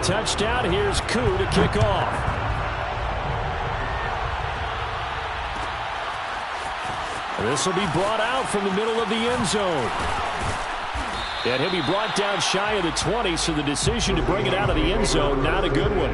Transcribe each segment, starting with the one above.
touchdown. Here's Koo to kick off. This will be brought out from the middle of the end zone. And he'll be brought down shy of the 20, so the decision to bring it out of the end zone, not a good one.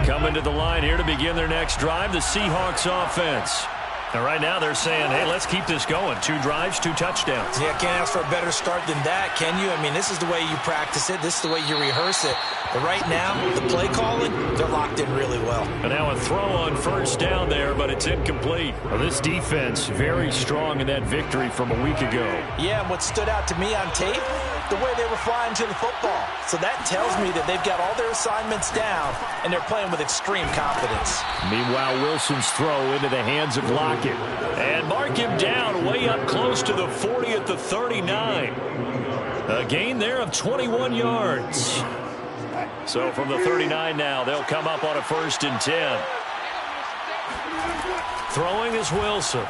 Coming to the line here to begin their next drive, the Seahawks offense. And right now they're saying, hey, let's keep this going. 2 drives, 2 touchdowns. Yeah, can't ask for a better start than that, can you? I mean, this is the way you practice it. This is the way you rehearse it. But right now, the play calling, they're locked in really well. And now a throw on first down there, but it's incomplete. Well, this defense very strong in that victory from a week ago. Yeah, and what stood out to me on tape, the way they were flying to the football. So that tells me that they've got all their assignments down, and they're playing with extreme confidence. Meanwhile, Wilson's throw into the hands of Lockett. And mark him down way up close to the 40 at the 39. A gain there of 21 yards. So from the 39 now, they'll come up on a 1st and 10. Throwing is Wilson.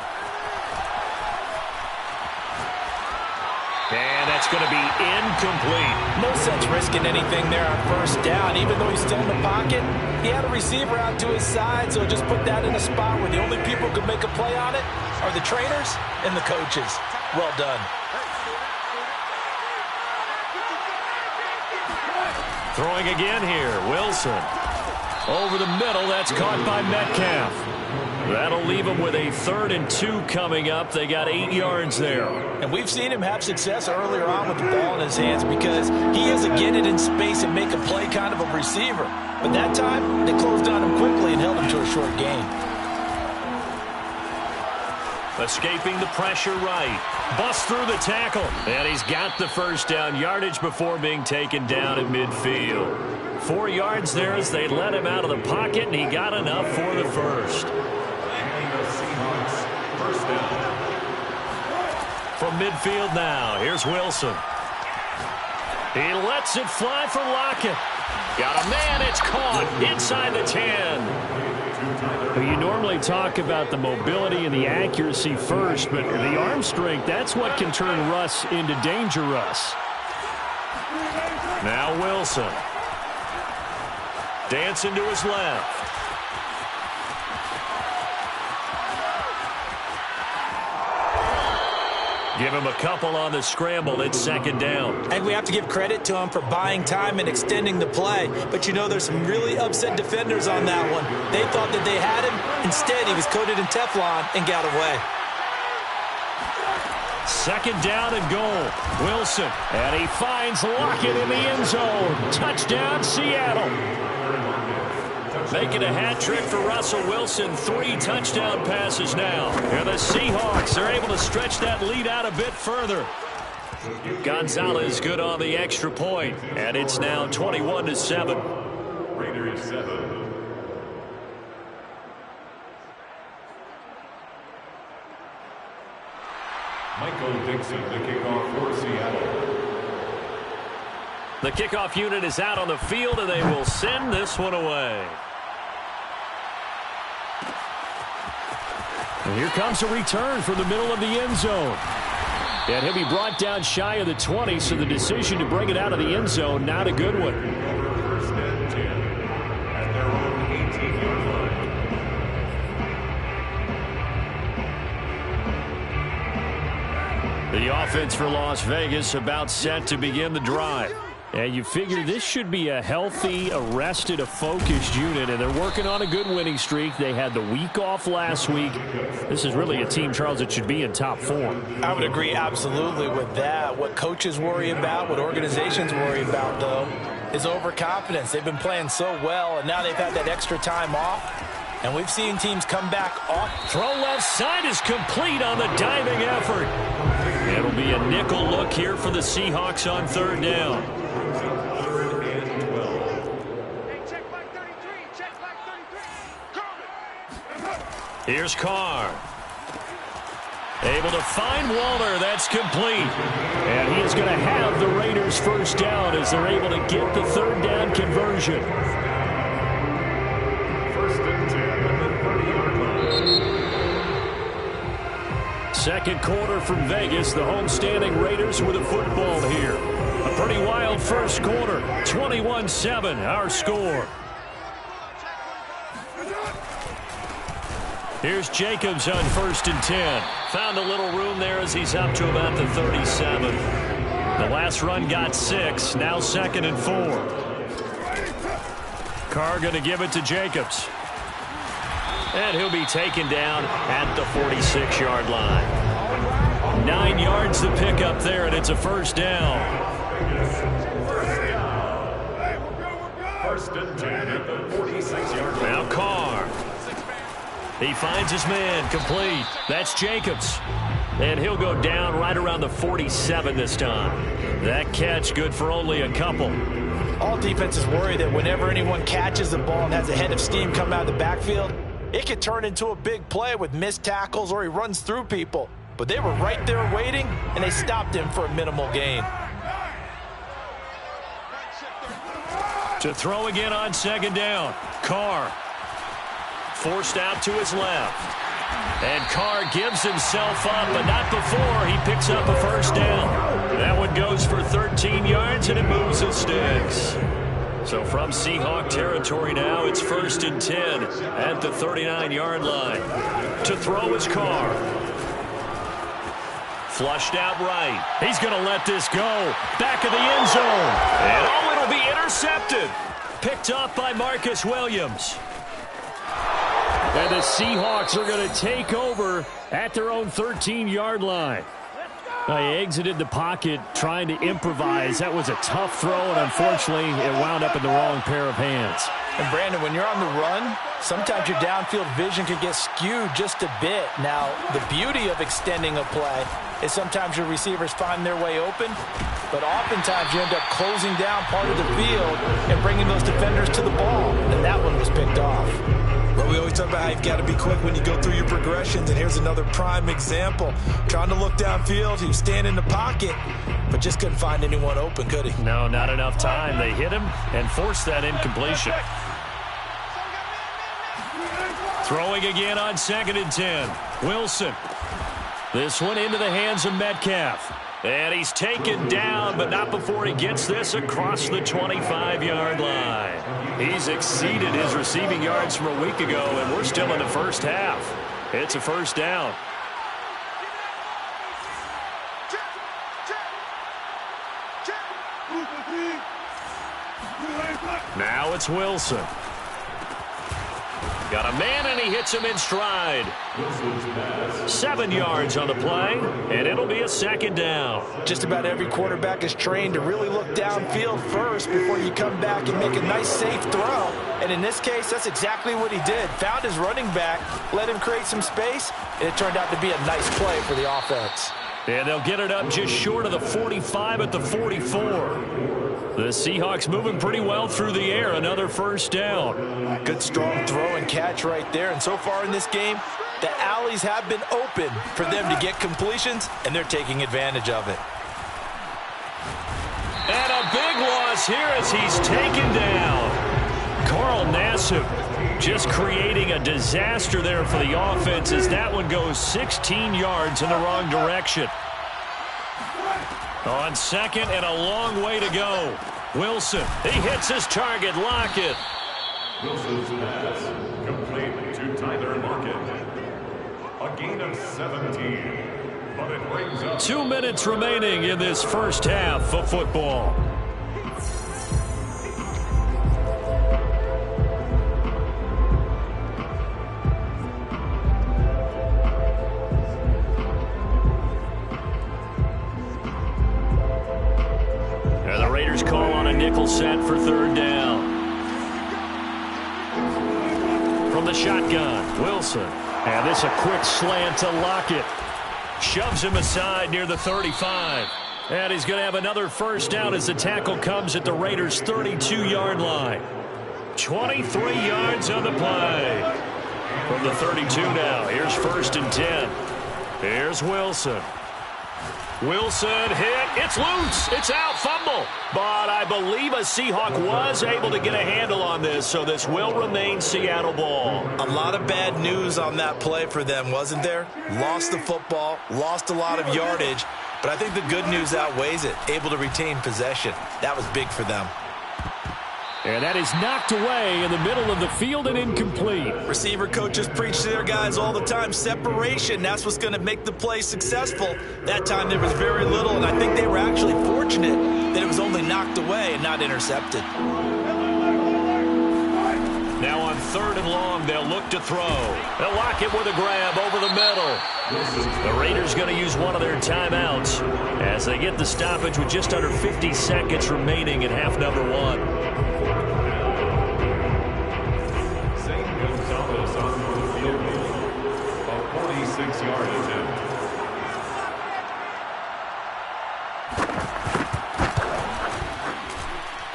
And that's going to be incomplete. No sense risking anything there on first down. Even though he's still in the pocket, he had a receiver out to his side, so just put that in a spot where the only people who can make a play on it are the trainers and the coaches. Well done. Throwing again here, Wilson. Over the middle, that's caught by Metcalf. That'll leave him with a 3rd and 2 coming up. They got 8 yards there. And we've seen him have success earlier on with the ball in his hands because he is a get it in space and make a play kind of a receiver. But that time, they closed on him quickly and held him to a short gain. Escaping the pressure right. Busts through the tackle. And he's got the first down. Yardage before being taken down at midfield. 4 yards there as they let him out of the pocket, and he got enough for the first. From midfield now, here's Wilson. He lets it fly for Lockett. Got a man, it's caught inside the 10. Well, you normally talk about the mobility and the accuracy first, but the arm strength, that's what can turn Russ into danger Russ. Now Wilson. Dancing to his left. Give him a couple on the scramble. It's 2nd down. And we have to give credit to him for buying time and extending the play. But, you know, there's some really upset defenders on that one. They thought that they had him. Instead, he was coated in Teflon and got away. 2nd down and goal. Wilson. And he finds Lockett in the end zone. Touchdown, Seattle. Making a hat trick for Russell Wilson. 3 touchdown passes now. And the Seahawks are able to stretch that lead out a bit further. Gonzalez good on the extra point. And it's now 21-7. Raiders 7. Michael Dixon, the kickoff for Seattle. The kickoff unit is out on the field, and they will send this one away. And here comes a return from the middle of the end zone. And he'll be brought down shy of the 20, so the decision to bring it out of the end zone, not a good one. 1st and 10 at their own 18-yard line. The offense for Las Vegas about set to begin the drive. And you figure this should be a healthy, arrested, a focused unit, and they're working on a good winning streak. They had the week off last week. This is really a team, Charles, that should be in top form. I would agree absolutely with that. What coaches worry about, what organizations worry about, though, is overconfidence. They've been playing so well, and now they've had that extra time off. And we've seen teams come back off. Throw left side is complete on the diving effort. It'll be a nickel look here for the Seahawks on 3rd down. Here's Carr. Able to find Waller. That's complete. And he is going to have the Raiders' first down as they're able to get the 3rd down conversion. 1st and 10 at the 30-yard line. Second quarter from Vegas. The homestanding Raiders with the football here. A pretty wild first quarter. 21-7, our score. Here's Jacobs on 1st and 10. Found a little room there as he's up to about the 37. The last run got 6. Now 2nd and 4. Carr going to give it to Jacobs. And he'll be taken down at the 46-yard line. 9 yards to pick up there, and it's a first down. 1st and 10 at the 46-yard line. Now Carr. He finds his man, complete. That's Jacobs. And he'll go down right around the 47 this time. That catch good for only a couple. All defenses worry that whenever anyone catches the ball and has a head of steam come out of the backfield, it could turn into a big play with missed tackles or he runs through people. But they were right there waiting, and they stopped him for a minimal gain. To throw again on 2nd down. Carr. Forced out to his left. And Carr gives himself up, but not before he picks up a first down. That one goes for 13 yards, and it moves the sticks. So from Seahawk territory now, it's 1st and 10 at the 39-yard line. To throw is Carr. Flushed out right. He's going to let this go. Back of the end zone. And oh, it'll be intercepted. Picked up by Marcus Williams. And the Seahawks are going to take over at their own 13-yard line. Now, he exited the pocket trying to improvise. That was a tough throw, and unfortunately, it wound up in the wrong pair of hands. And, Brandon, when you're on the run, sometimes your downfield vision can get skewed just a bit. Now, the beauty of extending a play is sometimes your receivers find their way open, but oftentimes you end up closing down part of the field and bringing those defenders to the ball, and that one was picked off. Well, we always talk about how you've got to be quick when you go through your progressions, and here's another prime example. Trying to look downfield, he was standing in the pocket, but just couldn't find anyone open, could he? No, not enough time. They hit him and forced that incompletion. Throwing again on 2nd and 10. Wilson. This one into the hands of Metcalf. And he's taken down, but not before he gets this across the 25-yard line. He's exceeded his receiving yards from a week ago, and we're still in the first half. It's a first down. Now it's Wilson. Got a man, and he hits him in stride. 7 yards on the play, and it'll be a 2nd down. Just about every quarterback is trained to really look downfield first before you come back and make a nice, safe throw. And in this case, that's exactly what he did. Found his running back, let him create some space, and it turned out to be a nice play for the offense. And they'll get it up just short of the 45 at the 44. The Seahawks moving pretty well through the air. Another first down. Good strong throw and catch right there. And so far in this game, the alleys have been open for them to get completions, and they're taking advantage of it. And a big loss here as he's taken down. Carl Nassib just creating a disaster there for the offense as that one goes 16 yards in the wrong direction. On 2nd and a long way to go. Wilson, he hits his target. Lockett. Wilson's pass complete to Tyler Lockett. A gain of 17, but it brings up 2 minutes remaining in this first half of football. Call on a nickel set for 3rd down. From the shotgun, Wilson. And this a quick slant to Lockett. Shoves him aside near the 35. And he's going to have another first down as the tackle comes at the Raiders' 32-yard line. 23 yards on the play. From the 32 now, here's 1st and 10. Here's Wilson. Wilson hit. It's loose. It's out. Fumble. But I believe a Seahawk was able to get a handle on this, so this will remain Seattle ball. A lot of bad news on that play for them, wasn't there? Lost the football, lost a lot of yardage, but I think the good news outweighs it. Able to retain possession. That was big for them. And that is knocked away in the middle of the field and incomplete. Receiver coaches preach to their guys all the time. Separation, that's what's going to make the play successful. That time there was very little, and I think they were actually fortunate that it was only knocked away and not intercepted. Now on 3rd and long, they'll look to throw. They'll lock it with a grab over the middle. The Raiders going to use one of their timeouts as they get the stoppage with just under 50 seconds remaining in half number 1.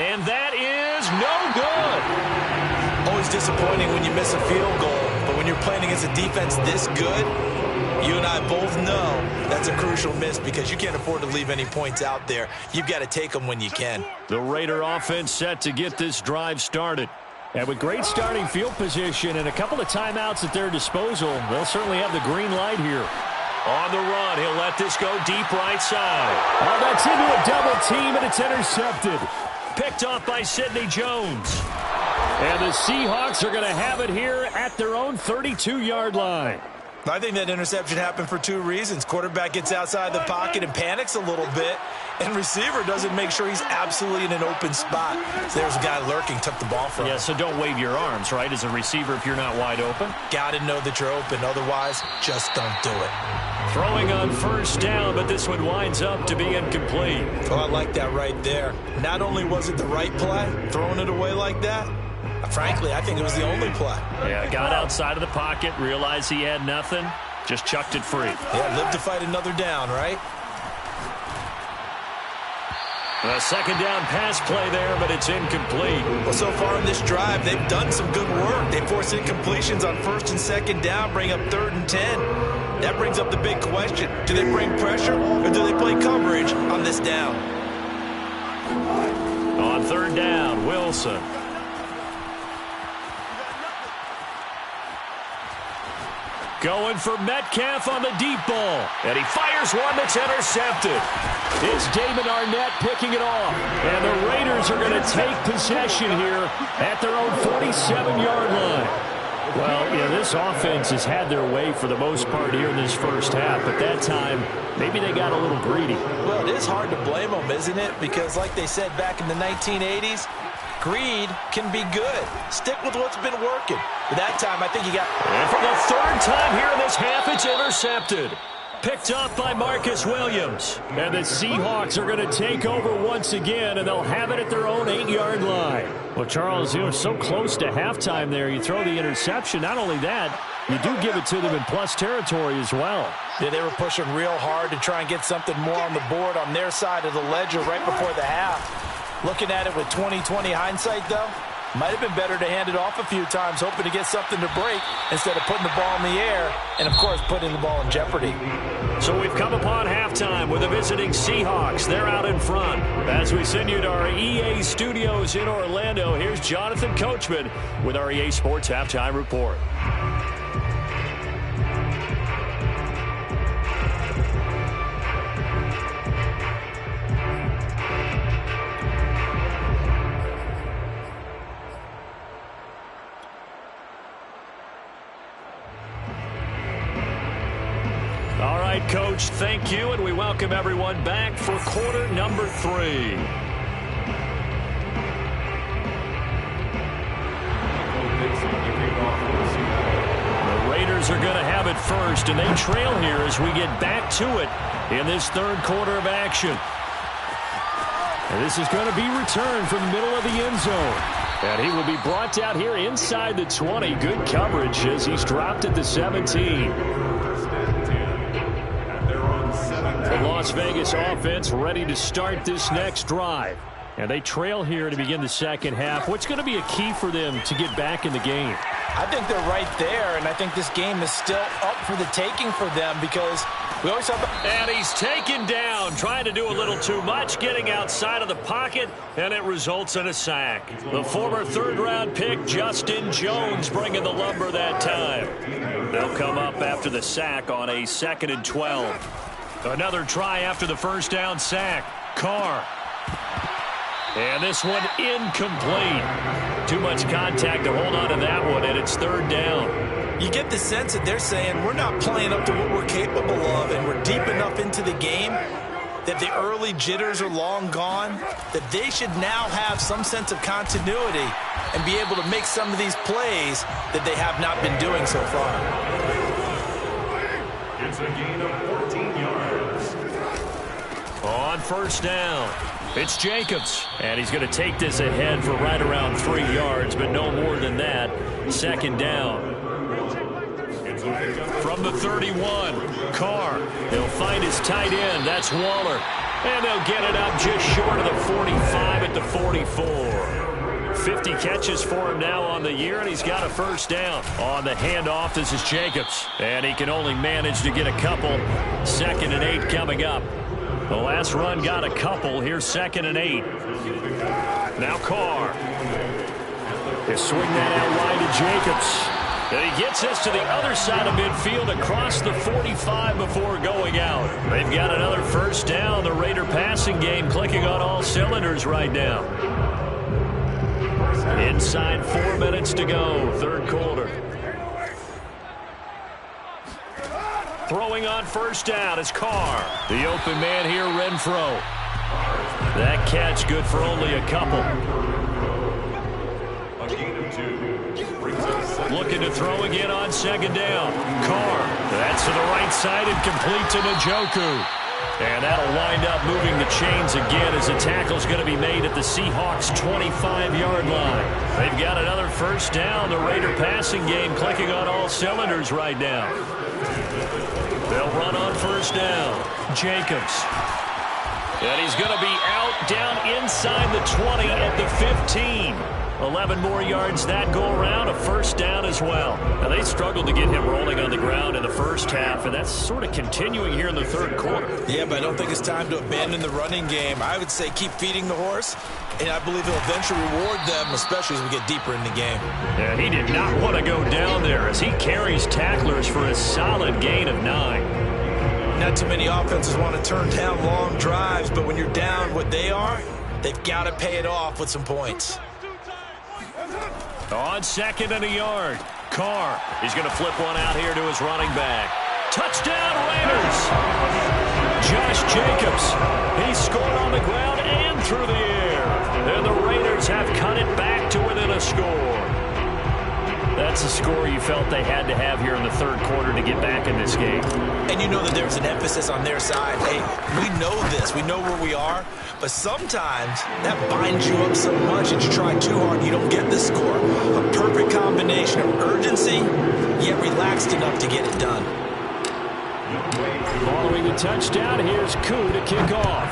And that is no good. Always disappointing when you miss a field goal, but when you're playing against a defense this good, you and I both know that's a crucial miss because you can't afford to leave any points out there. You've got to take them when you can. The Raider offense set to get this drive started. And with great starting field position and a couple of timeouts at their disposal, they'll certainly have the green light here. On the run, he'll let this go deep right side. Oh, that's into a double team, and it's intercepted. Picked off by Sidney Jones. And the Seahawks are going to have it here at their own 32-yard line. I think that interception happened for 2 reasons. Quarterback gets outside the pocket and panics a little bit, and receiver doesn't make sure he's absolutely in an open spot. So there's a guy lurking, took the ball from him. Yeah, so don't wave your arms, right, as a receiver if you're not wide open. Got to know that you're open. Otherwise, just don't do it. Throwing on 1st down, but this one winds up to be incomplete. Oh, I like that right there. Not only was it the right play, throwing it away like that, frankly, I think it was the only play. Yeah, got outside of the pocket, realized he had nothing, just chucked it free. Yeah, live to fight another down, right? A 2nd down pass play there, but it's incomplete. Well, so far in this drive, they've done some good work. They force incompletions on 1st and 2nd down, bring up 3rd and 10. That brings up the big question. Do they bring pressure or do they play coverage on this down? On 3rd down, Wilson. Going for Metcalf on the deep ball. And he fires one that's intercepted. It's Damon Arnett picking it off. And the Raiders are going to take possession here at their own 47-yard line. Well, yeah, this offense has had their way for the most part here in this first half. But that time, maybe they got a little greedy. Well, it is hard to blame them, isn't it? Because like they said back in the 1980s, greed can be good. Stick with what's been working. But that time, I think you got... And for the 3rd time here in this half, it's intercepted. Picked up by Marcus Williams. And the Seahawks are going to take over once again, and they'll have it at their own 8-yard line. Well, Charles, you were so close to halftime there. You throw the interception. Not only that, you do give it to them in plus territory as well. Yeah, they were pushing real hard to try and get something more on the board on their side of the ledger right before the half. Looking at it with 20/20 hindsight, though, might have been better to hand it off a few times, hoping to get something to break instead of putting the ball in the air and, of course, putting the ball in jeopardy. So we've come upon halftime with the visiting Seahawks. They're out in front. As we send you to our EA studios in Orlando, here's Jonathan Coachman with our EA Sports Halftime Report. All right, Coach, thank you, and we welcome everyone back for quarter number 3. The Raiders are going to have it first, and they trail here as we get back to it in this 3rd quarter of action. And this is going to be returned from the middle of the end zone. And he will be brought down here inside the 20. Good coverage as he's dropped at the 17. The Las Vegas offense ready to start this next drive. And they trail here to begin the 2nd half. What's going to be a key for them to get back in the game? I think they're right there, and I think this game is still up for the taking for them because we always talk about... And he's taken down, trying to do a little too much, getting outside of the pocket, and it results in a sack. The former third-round pick, Justin Jones, bringing the lumber that time. They'll come up after the sack on a 2nd and 12. Another try after the first down sack. Carr. And this one incomplete. Too much contact to hold on to that one, and it's 3rd down. You get the sense that they're saying we're not playing up to what we're capable of, and we're deep enough into the game that the early jitters are long gone, that they should now have some sense of continuity and be able to make some of these plays that they have not been doing so far. It's a gain of 14 yards. On 1st down, it's Jacobs, and he's going to take this ahead for right around 3 yards, but no more than that. 2nd down. From the 31, Carr. He'll find his tight end. That's Waller. And they'll get it up just short of the 45 at the 44. 50 catches for him now on the year, and he's got a 1st down. On the handoff, this is Jacobs. And he can only manage to get a couple. 2nd and 8 coming up. The last run got a couple. Here's 2nd and 8. Now Carr. They swing that out wide to Jacobs. And he gets us to the other side of midfield across the 45 before going out. They've got another 1st down. The Raider passing game clicking on all cylinders right now. Inside 4 minutes to go, 3rd quarter. Throwing on 1st down is Carr. The open man here, Renfro. That catch good for only a couple. A gain of 2. Looking to throw again on 2nd down. Carr. That's to the right side and complete to Njoku. And that'll wind up moving the chains again as the tackle's going to be made at the Seahawks' 25-yard line. They've got another 1st down. The Raider passing game clicking on all cylinders right now. They'll run on 1st down. Jacobs. And he's going to be out down inside the 20 at the 15. 11 more yards that go around, a 1st down as well. Now, they struggled to get him rolling on the ground in the 1st half, and that's sort of continuing here in the 3rd quarter. Yeah, but I don't think it's time to abandon the running game. I would say keep feeding the horse, and I believe he'll eventually reward them, especially as we get deeper in the game. Yeah, he did not want to go down there as he carries tacklers for a solid gain of 9. Not too many offenses want to turn down long drives, but when you're down what they are, they've got to pay it off with some points. On 2nd and a yard, Carr. He's going to flip one out here to his running back. Touchdown, Raiders! Josh Jacobs. He scored on the ground and through the air. And the Raiders have cut it back to within a score. That's a score you felt they had to have here in the 3rd quarter to get back in this game. And you know that there's an emphasis on their side. Hey, we know this. We know where we are. But sometimes that binds you up so much that you try too hard, you don't get the score. A perfect combination of urgency, yet relaxed enough to get it done. Following the touchdown, here's Koo to kick off.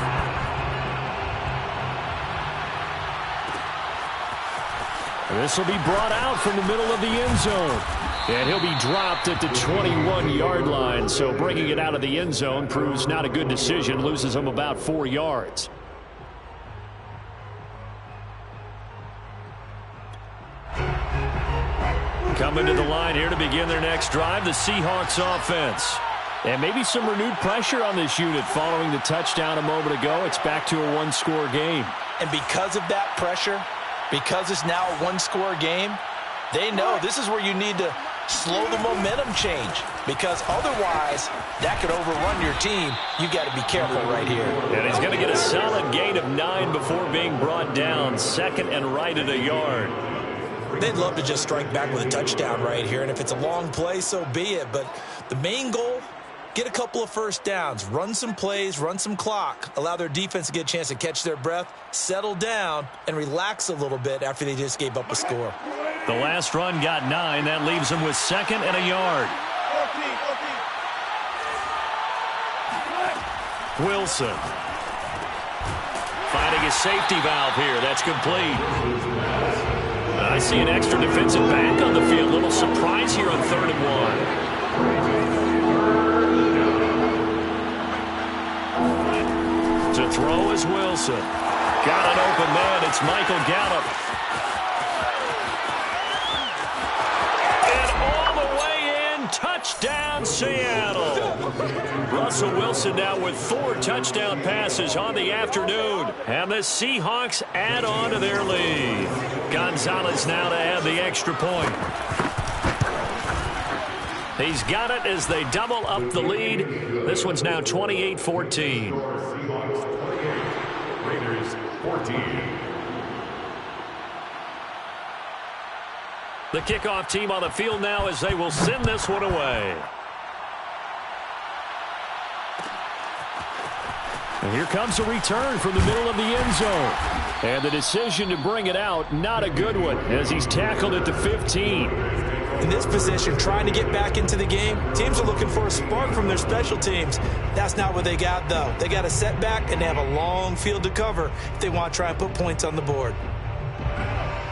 This will be brought out from the middle of the end zone. And he'll be dropped at the 21-yard line. So bringing it out of the end zone proves not a good decision. Loses him about 4 yards. Coming to the line here to begin their next drive, the Seahawks offense. And maybe some renewed pressure on this unit following the touchdown a moment ago. It's back to a one-score game. And because of that pressure, because it's now a one-score game, they know this is where you need to slow the momentum change, because otherwise that could overrun your team. You've got to be careful right here. And he's going to get a solid gain of 9 before being brought down. 2nd and right at a yard. They'd love to just strike back with a touchdown right here, and if it's a long play, so be it. But the main goal, get a couple of 1st downs, run some plays, run some clock, allow their defense to get a chance to catch their breath, settle down, and relax a little bit after they just gave up a score. The last run got 9. That leaves them with 2nd and a yard. Wilson. Finding his safety valve here. That's complete. I see an extra defensive back on the field. A little Wilson. Got an open man. It's Michael Gallup. And all the way in. Touchdown, Seattle. Russell Wilson now with 4 touchdown passes on the afternoon. And the Seahawks add on to their lead. Gonzalez now to add the extra point. He's got it as they double up the lead. This one's now 28-14. Raiders 14. The kickoff team on the field now as they will send this one away. And here comes a return from the middle of the end zone. And the decision to bring it out, not a good one, as he's tackled at the 15. In this position, trying to get back into the game, teams are looking for a spark from their special teams. That's not what they got, though. They got a setback, and they have a long field to cover if they want to try and put points on the board.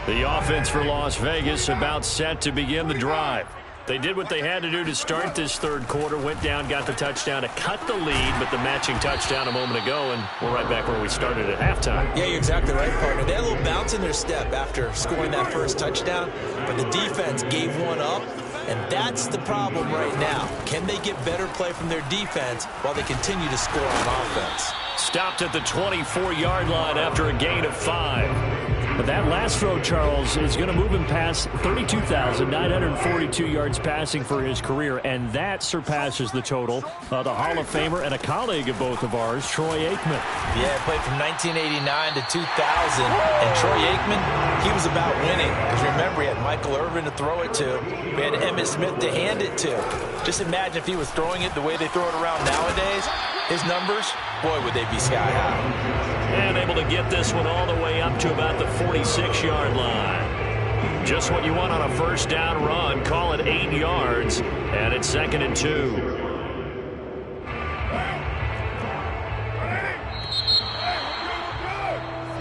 The offense for Las Vegas about set to begin the drive. They did what they had to do to start this third quarter, went down, got the touchdown to cut the lead, but the matching touchdown a moment ago, and we're right back where we started at halftime. Yeah, you're exactly right, partner. They had a little bounce in their step after scoring that first touchdown, but the defense gave one up, and that's the problem right now. Can they get better play from their defense while they continue to score on offense? Stopped at the 24-yard line after a gain of 5. But that last throw, Charles, is going to move him past 32,942 yards passing for his career, and that surpasses the total of the Hall of Famer and a colleague of both of ours, Troy Aikman. Yeah, played from 1989 to 2000, and Troy Aikman, he was about winning. Because remember, he had Michael Irvin to throw it to. We had Emmitt Smith to hand it to. Just imagine if he was throwing it the way they throw it around nowadays. His numbers, boy, would they be sky high. And able to get this one all the way up to about the 46-yard line. Just what you want on a first down run. Call it 8 yards, and it's 2nd and 2.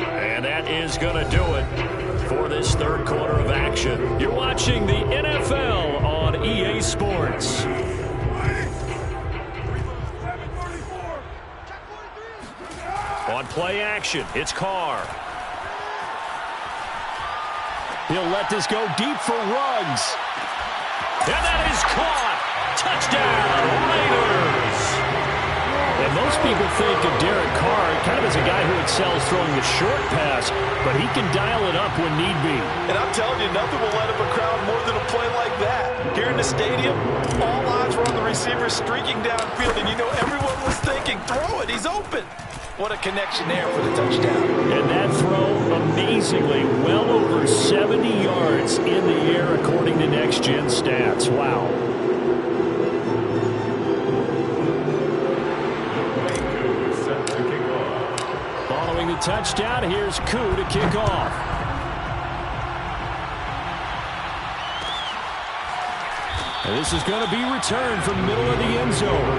And that is going to do it for this third quarter of action. You're watching the NFL on EA Sports. On play action, it's Carr. He'll let this go deep for Ruggs. And that is caught. Touchdown, Raiders. And most people think of Derek Carr kind of as a guy who excels throwing the short pass, but he can dial it up when need be. And I'm telling you, nothing will light up a crowd more than a play like that. Here in the stadium, all eyes were on the receiver streaking downfield, and you know everyone was thinking, throw it, he's open. What a connection there for the touchdown. And that throw, amazingly, well over 70 yards in the air, according to Next Gen Stats. Wow. Following the touchdown, here's Koo to kick off. And this is going to be returned from the middle of the end zone.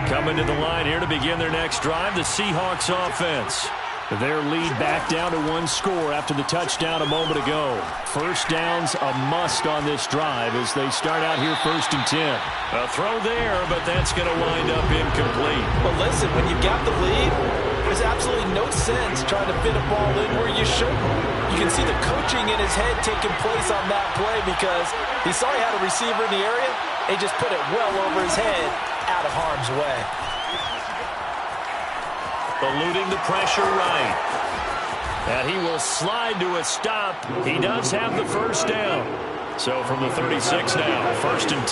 Coming to the line here to begin their next drive, the Seahawks offense. Their lead back down to 1 score after the touchdown a moment ago. First down's a must on this drive as they start out here 1st and 10. A throw there, but that's going to wind up incomplete. But listen, when you've got the lead, there's absolutely no sense trying to fit a ball in where you shouldn't. You can see the coaching in his head taking place on that play because he saw he had a receiver in the area. He just put it well over his head, out of harm's way. Eluding the pressure right. And he will slide to a stop. He does have the first down. So from the 36 now, 1st and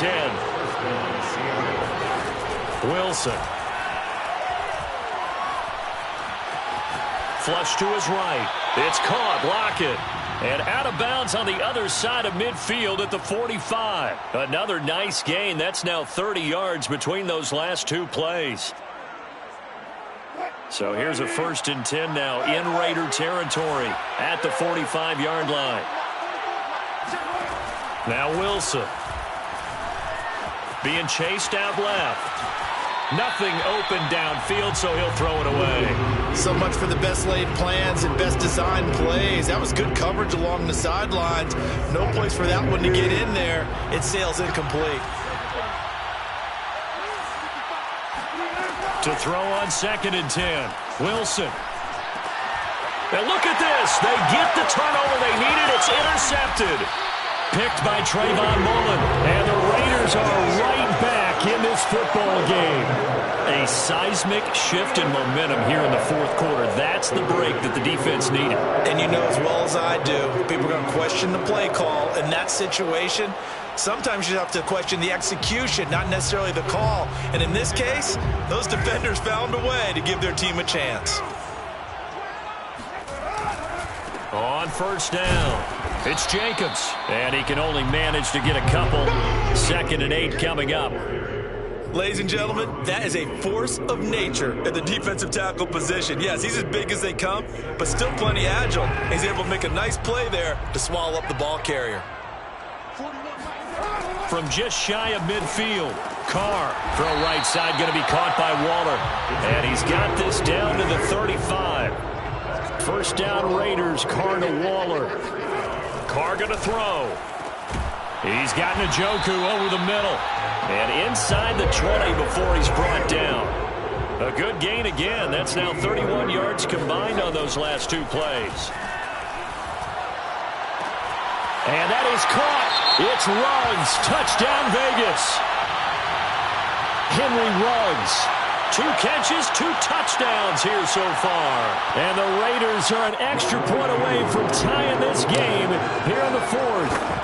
10. Wilson. Flush to his right. It's caught. Lockett. And out of bounds on the other side of midfield at the 45. Another nice gain. That's now 30 yards between those last 2 plays. So here's a 1st and 10 now in Raider territory at the 45-yard line. Now Wilson being chased out left. Nothing open downfield, so he'll throw it away. So much for the best laid plans and best designed plays. That was good coverage along the sidelines. No place for that one to get in there. It sails incomplete. To throw on 2nd and 10. Wilson. And look at this. They get the turnover they needed. It's intercepted. Picked by Trayvon Mullen. And the Raiders are right back in this football game. A seismic shift in momentum here in the 4th quarter. That's the break that the defense needed. And you know as well as I do, people are going to question the play call in that situation. Sometimes you have to question the execution, not necessarily the call. And in this case, those defenders found a way to give their team a chance. On 1st down, it's Jacobs. And he can only manage to get a couple. 2nd and 8 coming up. Ladies and gentlemen, that is a force of nature at the defensive tackle position. Yes, he's as big as they come, but still plenty agile. He's able to make a nice play there to swallow up the ball carrier. From just shy of midfield, Carr, throw right side, going to be caught by Waller. And he's got this down to the 35. 1st down Raiders, Carr to Waller. Carr going to throw. He's got Njoku over the middle. And inside the 20 before he's brought down. A good gain again. That's now 31 yards combined on those last 2 plays. And that is caught. It's Ruggs. Touchdown, Vegas. Henry Ruggs. 2 catches, 2 touchdowns here so far. And the Raiders are an extra point away from tying this game here in the 4th.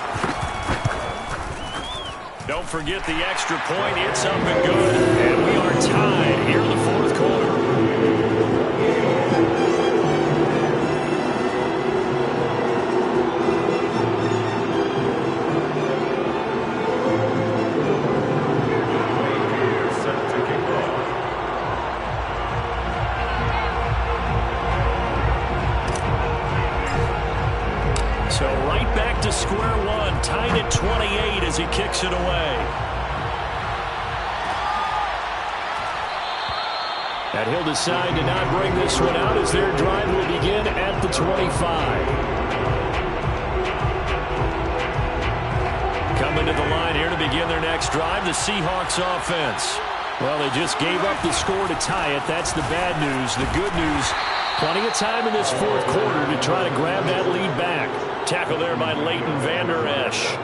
Don't forget the extra point. It's up and good. And we are tied here in the 4th quarter. So right back to square one, tied at 28 as he kicks it away. And he'll decide to not bring this one out as their drive will begin at the 25. Coming to the line here to begin their next drive, the Seahawks offense. Well, they just gave up the score to tie it. That's the bad news. The good news, plenty of time in this 4th quarter to try to grab that lead back. Tackle there by Leighton Vander Esch.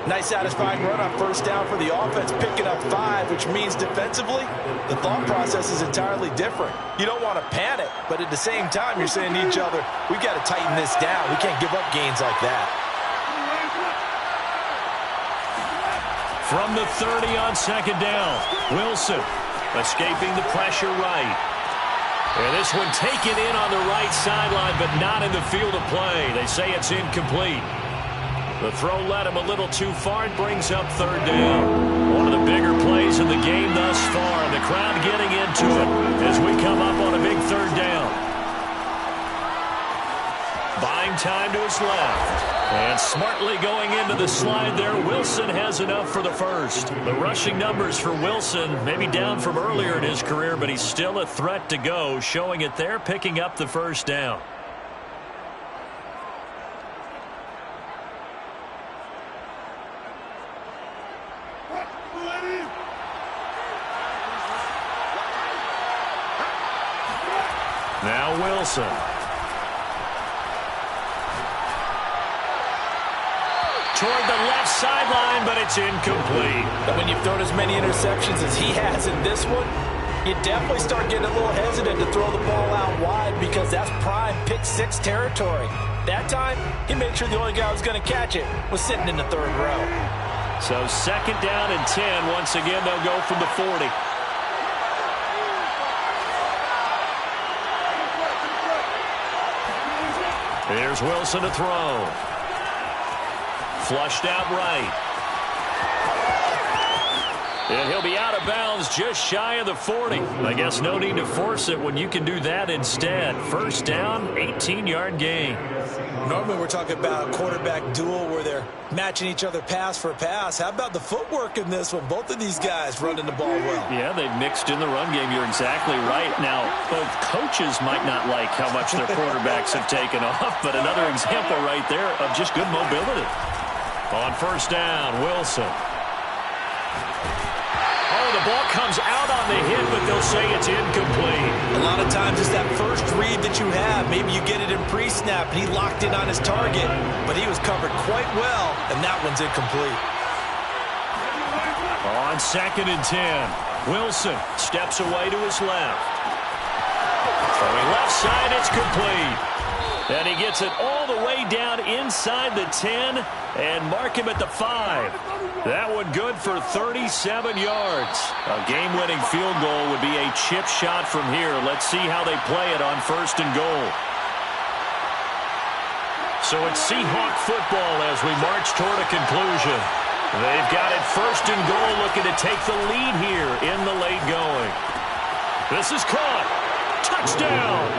Nice satisfying run on 1st down for the offense, picking up 5, which means defensively, the thought process is entirely different. You don't want to panic, but at the same time, you're saying to each other, we've got to tighten this down. We can't give up gains like that. From the 30 on 2nd down, Wilson escaping the pressure right. And this one taken in on the right sideline, but not in the field of play. They say it's incomplete. The throw led him a little too far and brings up 3rd down. One of the bigger plays in the game thus far. And the crowd getting into it as we come up on a big 3rd down. Buying time to his left. And smartly going into the slide there, Wilson has enough for the 1st. The rushing numbers for Wilson, maybe down from earlier in his career, but he's still a threat to go, showing it there, picking up the 1st down. Now Wilson. Toward the left sideline, but it's incomplete. And when you've thrown as many interceptions as he has in this one, you definitely start getting a little hesitant to throw the ball out wide because that's prime pick-6 territory. That time, he made sure the only guy who was going to catch it was sitting in the 3rd row. So 2nd down and 10. Once again, they'll go from the 40. There's Wilson to throw. Flushed out right. And he'll be out of bounds just shy of the 40. I guess no need to force it when you can do that instead. First down, 18-yard gain. Normally we're talking about a quarterback duel where they're matching each other pass for pass. How about the footwork in this one? Both of these guys running the ball well. Yeah, they've mixed in the run game. You're exactly right. Now, both coaches might not like how much their quarterbacks have taken off, but another example right there of just good mobility. On first down, Wilson. Oh, the ball comes out on the hit, but they'll say it's incomplete. A lot of times it's that first read that you have. Maybe you get it in pre-snap, and he locked in on his target, but he was covered quite well, and that one's incomplete. On 2nd and 10, Wilson steps away to his left. Throwing left side, it's complete. And he gets it all the way down inside the 10 and mark him at the 5. That one good for 37 yards. A game-winning field goal would be a chip shot from here. Let's see how they play it on 1st and goal. So it's Seahawk football as we march toward a conclusion. They've got it 1st and goal, looking to take the lead here in the late going. This is caught. Touchdown.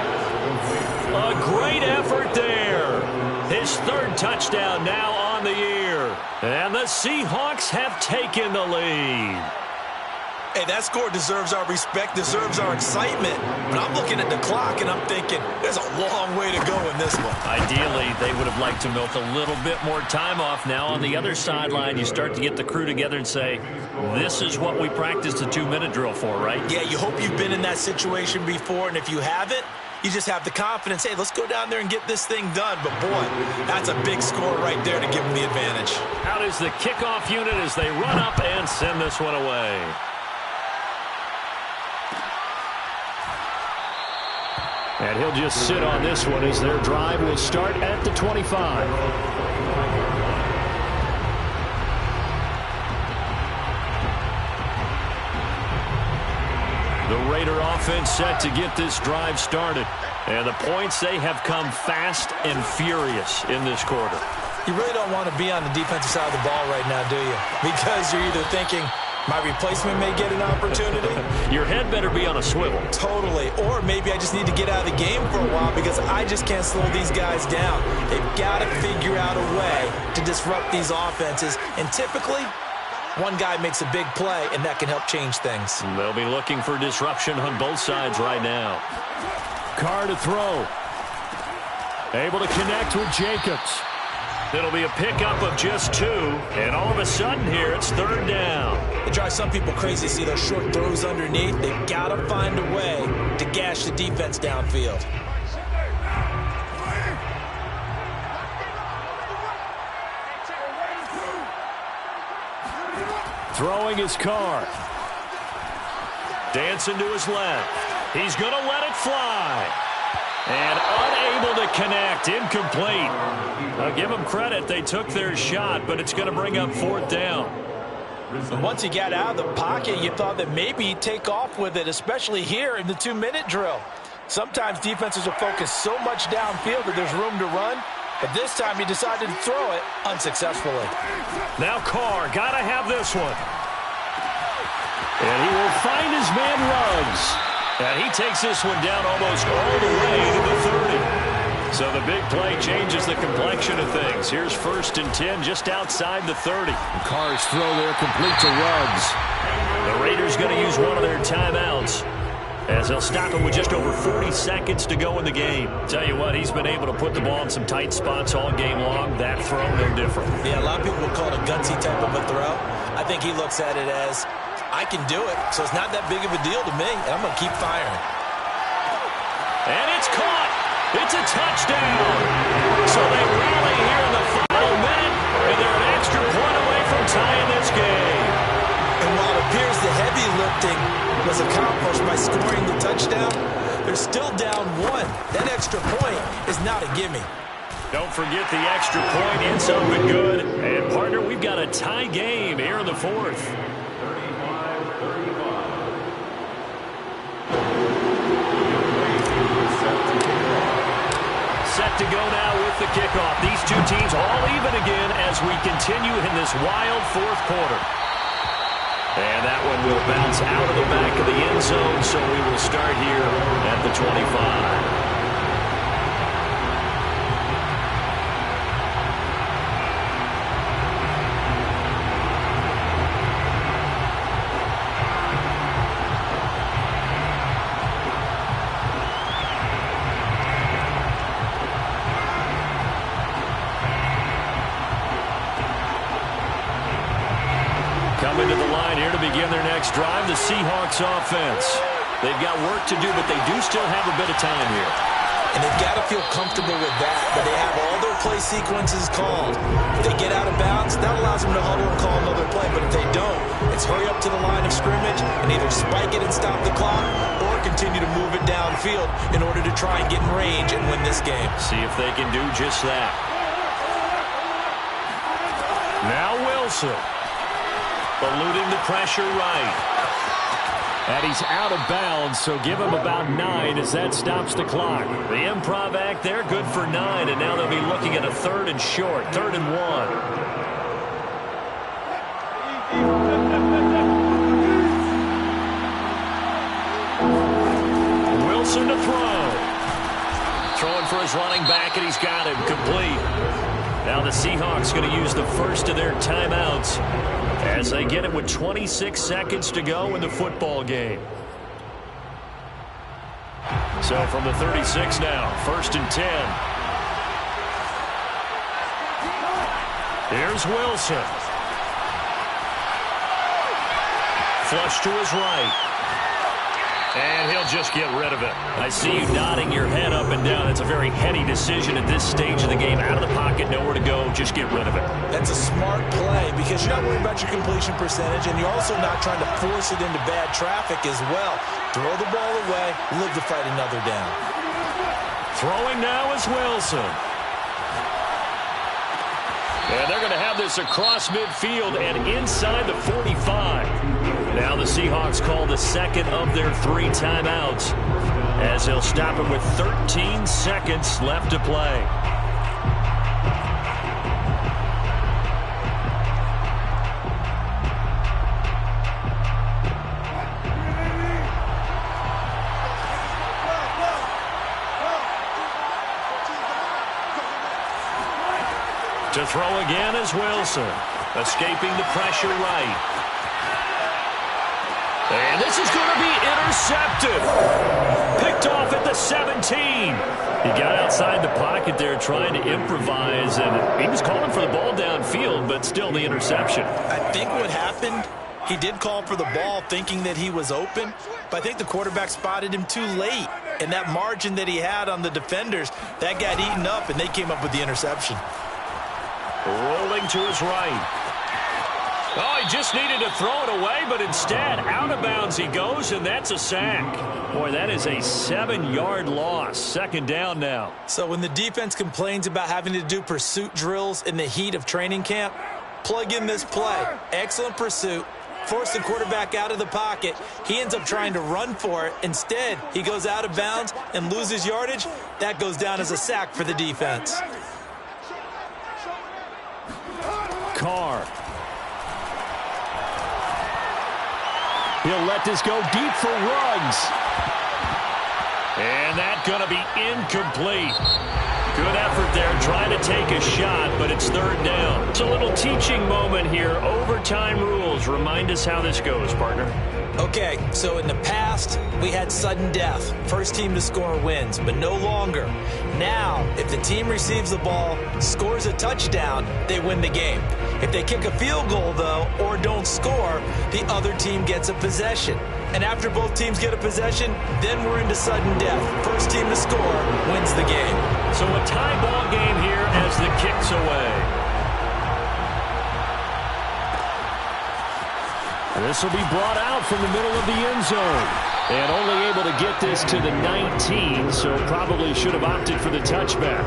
A great effort there. His 3rd touchdown now on the year. And the Seahawks have taken the lead. Hey, that score deserves our respect, deserves our excitement. But I'm looking at the clock, and I'm thinking, there's a long way to go in this one. Ideally, they would have liked to milk a little bit more time off. Now on the other sideline, you start to get the crew together and say, this is what we practiced the 2-minute drill for, right? Yeah, you hope you've been in that situation before, and if you haven't, you just have the confidence, hey, let's go down there and get this thing done. But, boy, that's a big score right there to give them the advantage. Out is the kickoff unit as they run up and send this one away. And he'll just sit on this one as their drive will start at the 25. The Raider offense set to get this drive started. And the points, they have come fast and furious in this quarter. You really don't want to be on the defensive side of the ball right now, do you? Because you're either thinking, my replacement may get an opportunity. Your head better be on a swivel. Totally. Or maybe I just need to get out of the game for a while because I just can't slow these guys down. They've got to figure out a way to disrupt these offenses. And typically, one guy makes a big play, and that can help change things. They'll be looking for disruption on both sides right now. Carr to throw. Able to connect with Jacobs. It'll be a pickup of just 2, and all of a sudden here, it's 3rd down. It drives some people crazy to see those short throws underneath. They've got to find a way to gash the defense downfield. Throwing his Carr. Dancing to his left. He's going to let it fly. And unable to connect. Incomplete. I'll give them credit. They took their shot, but it's going to bring up 4th down. And once he got out of the pocket, you thought that maybe he'd take off with it, especially here in the 2-minute drill. Sometimes defenses will focus so much downfield that there's room to run, but this time he decided to throw it unsuccessfully. Now Carr, got to have this one. And he will find his man Ruggs. And he takes this one down almost all the way to the 30. So the big play changes the complexion of things. Here's 1st and 10 just outside the 30. Carr's throw there complete to Ruggs. The Raiders going to use one of their timeouts as they'll stop it with just over 40 seconds to go in the game. Tell you what, he's been able to put the ball in some tight spots all game long. That throw, no different. Yeah, a lot of people would call it a gutsy type of a throw. I think he looks at it as, I can do it, so it's not that big of a deal to me, and I'm going to keep firing. And it's caught. It's a touchdown. So they rally here in the final minute, and they're an extra point away from tying this game. And while it appears the heavy lifting was accomplished by scoring the touchdown, they're still down 1. That extra point is not a gimme. Don't forget the extra point in something good. And, partner, we've got a tie game here in the 4th. Set to go now with the kickoff. These two teams all even again as we continue in this wild 4th quarter. And that one will bounce out of the back of the end zone, so we will start here at the 25. Coming to the line here to begin their next drive, the Seahawks offense. They've got work to do, but they do still have a bit of time here. And they've got to feel comfortable with that, but they have all their play sequences called. If they get out of bounds, that allows them to huddle and call another play, but if they don't, it's hurry up to the line of scrimmage and either spike it and stop the clock or continue to move it downfield in order to try and get in range and win this game. See if they can do just that. Now Wilson. Eluding the pressure right. And he's out of bounds, so give him about 9 as that stops the clock. The improv act there, good for 9, and now they'll be looking at a 3rd and short, 3rd and 1. Wilson to throw. Throwing for his running back, and he's got him complete. Now the Seahawks going to use the first of their timeouts as they get it with 26 seconds to go in the football game. So from the 36 now, 1st and 10. Here's Wilson. Flush to his right. And he'll just get rid of it. I see you nodding your head up and down. It's a very heady decision at this stage of the game. Out of the pocket, nowhere to go. Just get rid of it. That's a smart play because you're not worried about your completion percentage, and you're also not trying to force it into bad traffic as well. Throw the ball away, live to fight another down. Throwing now is Wilson. And they're going to have this across midfield and inside the 45. Now the Seahawks call the second of their 3 timeouts as they'll stop it with 13 seconds left to play. To throw again is Wilson, escaping the pressure right. And this is going to be intercepted. Picked off at the 17. He got outside the pocket there trying to improvise, and he was calling for the ball downfield, but still the interception. I think what happened, he did call for the ball thinking that he was open, but I think the quarterback spotted him too late. And that margin that he had on the defenders, that got eaten up, and they came up with the interception. Rolling to his right. Oh, he just needed to throw it away, but instead, out of bounds he goes, and that's a sack. Boy, that is a 7-yard loss. 2nd down now. So when the defense complains about having to do pursuit drills in the heat of training camp, plug in this play. Excellent pursuit. Force the quarterback out of the pocket. He ends up trying to run for it. Instead, he goes out of bounds and loses yardage. That goes down as a sack for the defense. Carr. He'll let this go deep for Ruggs. And that's going to be incomplete. Good effort there trying to take a shot, but it's 3rd down. It's a little teaching moment here. Overtime rules. Remind us how this goes, partner. Okay, so in the past, we had sudden death. First team to score wins, but no longer. Now, if the team receives the ball, scores a touchdown, they win the game. If they kick a field goal, though, or don't score, the other team gets a possession. And after both teams get a possession, then we're into sudden death. First team to score wins the game. So a tie ball game here as the kick's away. This will be brought out from the middle of the end zone. And only able to get this to the 19, so probably should have opted for the touchback.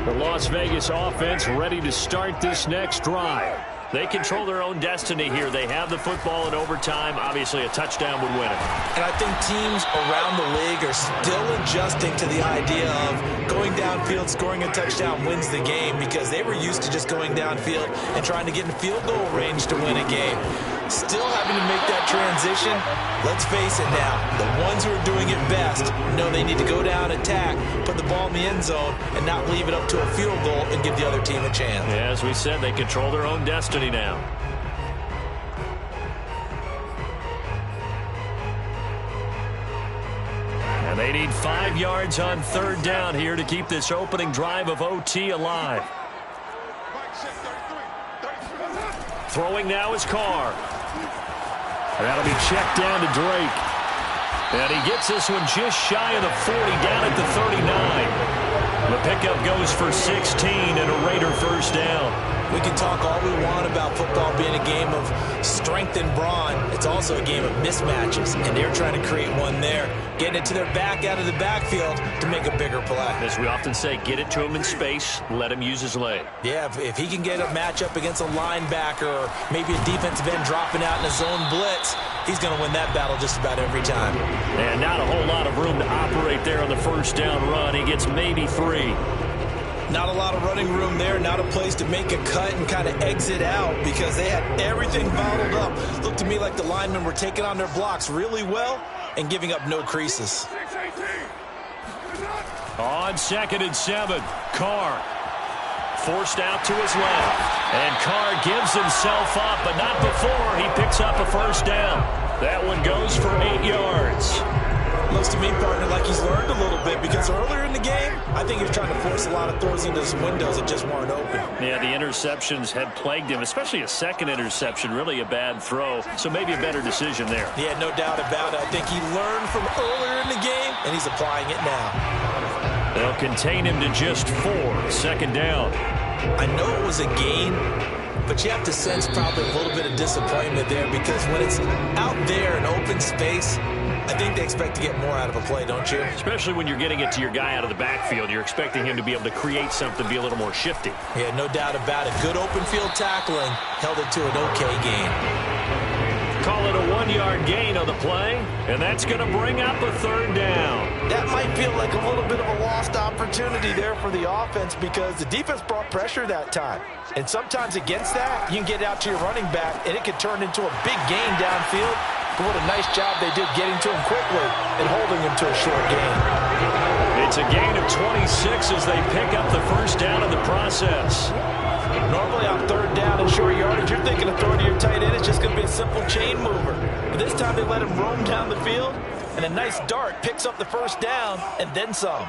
The Las Vegas offense ready to start this next drive. They control their own destiny here. They have the football in overtime. Obviously, a touchdown would win it. And I think teams around the league are still adjusting to the idea of going downfield, scoring a touchdown wins the game, because they were used to just going downfield and trying to get in field goal range to win a game. Still having to make that transition. Let's face it now, the ones who are doing it best know they need to go down, attack, put the ball in the end zone, and not leave it up to a field goal and give the other team a chance. Yeah, as we said, they control their own destiny now. And they need 5 yards on third down here to keep this opening drive of OT alive. Throwing now is Carr. That'll be checked down to Drake. And he gets this one just shy of the 40, down at the 39. The pickup goes for 16 and a Raider first down. We can talk all we want about football being a game of strength and brawn. It's also a game of mismatches, and they're trying to create one there, getting it to their back out of the backfield to make a bigger play. As we often say, get it to him in space, let him use his leg. Yeah, if he can get a matchup against a linebacker or maybe a defensive end dropping out in a zone blitz, he's going to win that battle just about every time. And not a whole lot of room to operate there on the first down run. He gets maybe 3. Not a lot of running room there, not a place to make a cut and kind of exit out, because they had everything bottled up. Looked to me like the linemen were taking on their blocks really well and giving up no creases. On 2nd and 7, Carr forced out to his left. And Carr gives himself up, but not before he picks up a first down. That one goes for 8 yards. Looks to me, partner, like he's learned a little bit, because earlier in the game, I think he was trying to force a lot of throws into some windows that just weren't open. Yeah, the interceptions had plagued him, especially a second interception, really a bad throw. So maybe a better decision there. Yeah, no doubt about it. I think he learned from earlier in the game, and he's applying it now. They'll contain him to just 4, 2nd down. I know it was a gain, but you have to sense probably a little bit of disappointment there, because when it's out there in open space, I think they expect to get more out of a play, don't you? Especially when you're getting it to your guy out of the backfield. You're expecting him to be able to create something, be a little more shifty. Yeah, no doubt about it. Good open field tackling held it to an okay gain. Call it a 1-yard gain on the play, and that's going to bring up a 3rd down. That might feel like a little bit of a lost opportunity there for the offense, because the defense brought pressure that time. And sometimes against that, you can get out to your running back, and it can turn into a big gain downfield. But what a nice job they did getting to him quickly and holding him to a short gain. It's a gain of 26 as they pick up the first down in the process. Normally on 3rd down and short yardage, you're thinking of throwing to your tight end. It's just going to be a simple chain mover. But this time they let him roam down the field, and a nice dart picks up the first down and then some.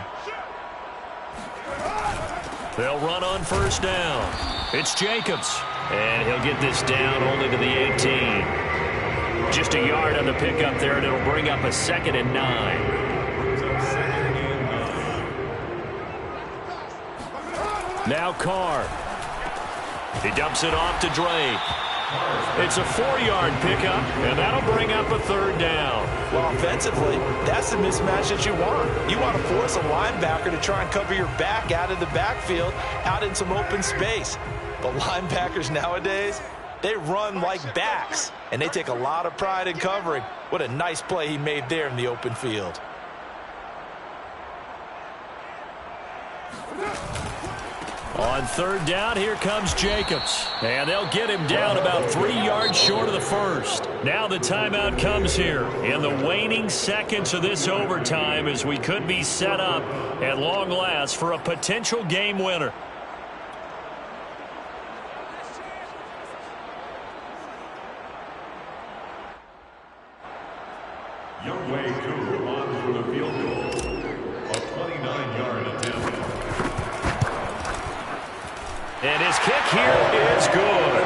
They'll run on first down. It's Jacobs, and he'll get this down only to the 18. Just a yard on the pickup there, and it'll bring up a 2nd and 9. Now Carr. He dumps it off to Drake. It's a 4-yard pickup, and that'll bring up a 3rd down. Well, offensively, that's the mismatch that you want. You want to force a linebacker to try and cover your back out of the backfield, out in some open space. But linebackers nowadays, they run like backs, and they take a lot of pride in covering. What a nice play he made there in the open field. On 3rd down, here comes Jacobs. And they'll get him down about 3 yards short of the first. Now the timeout comes here in the waning seconds of this overtime, as we could be set up at long last for a potential game winner. Young Wei Koo on for the field goal. A 29-yard attempt. And his kick here is good.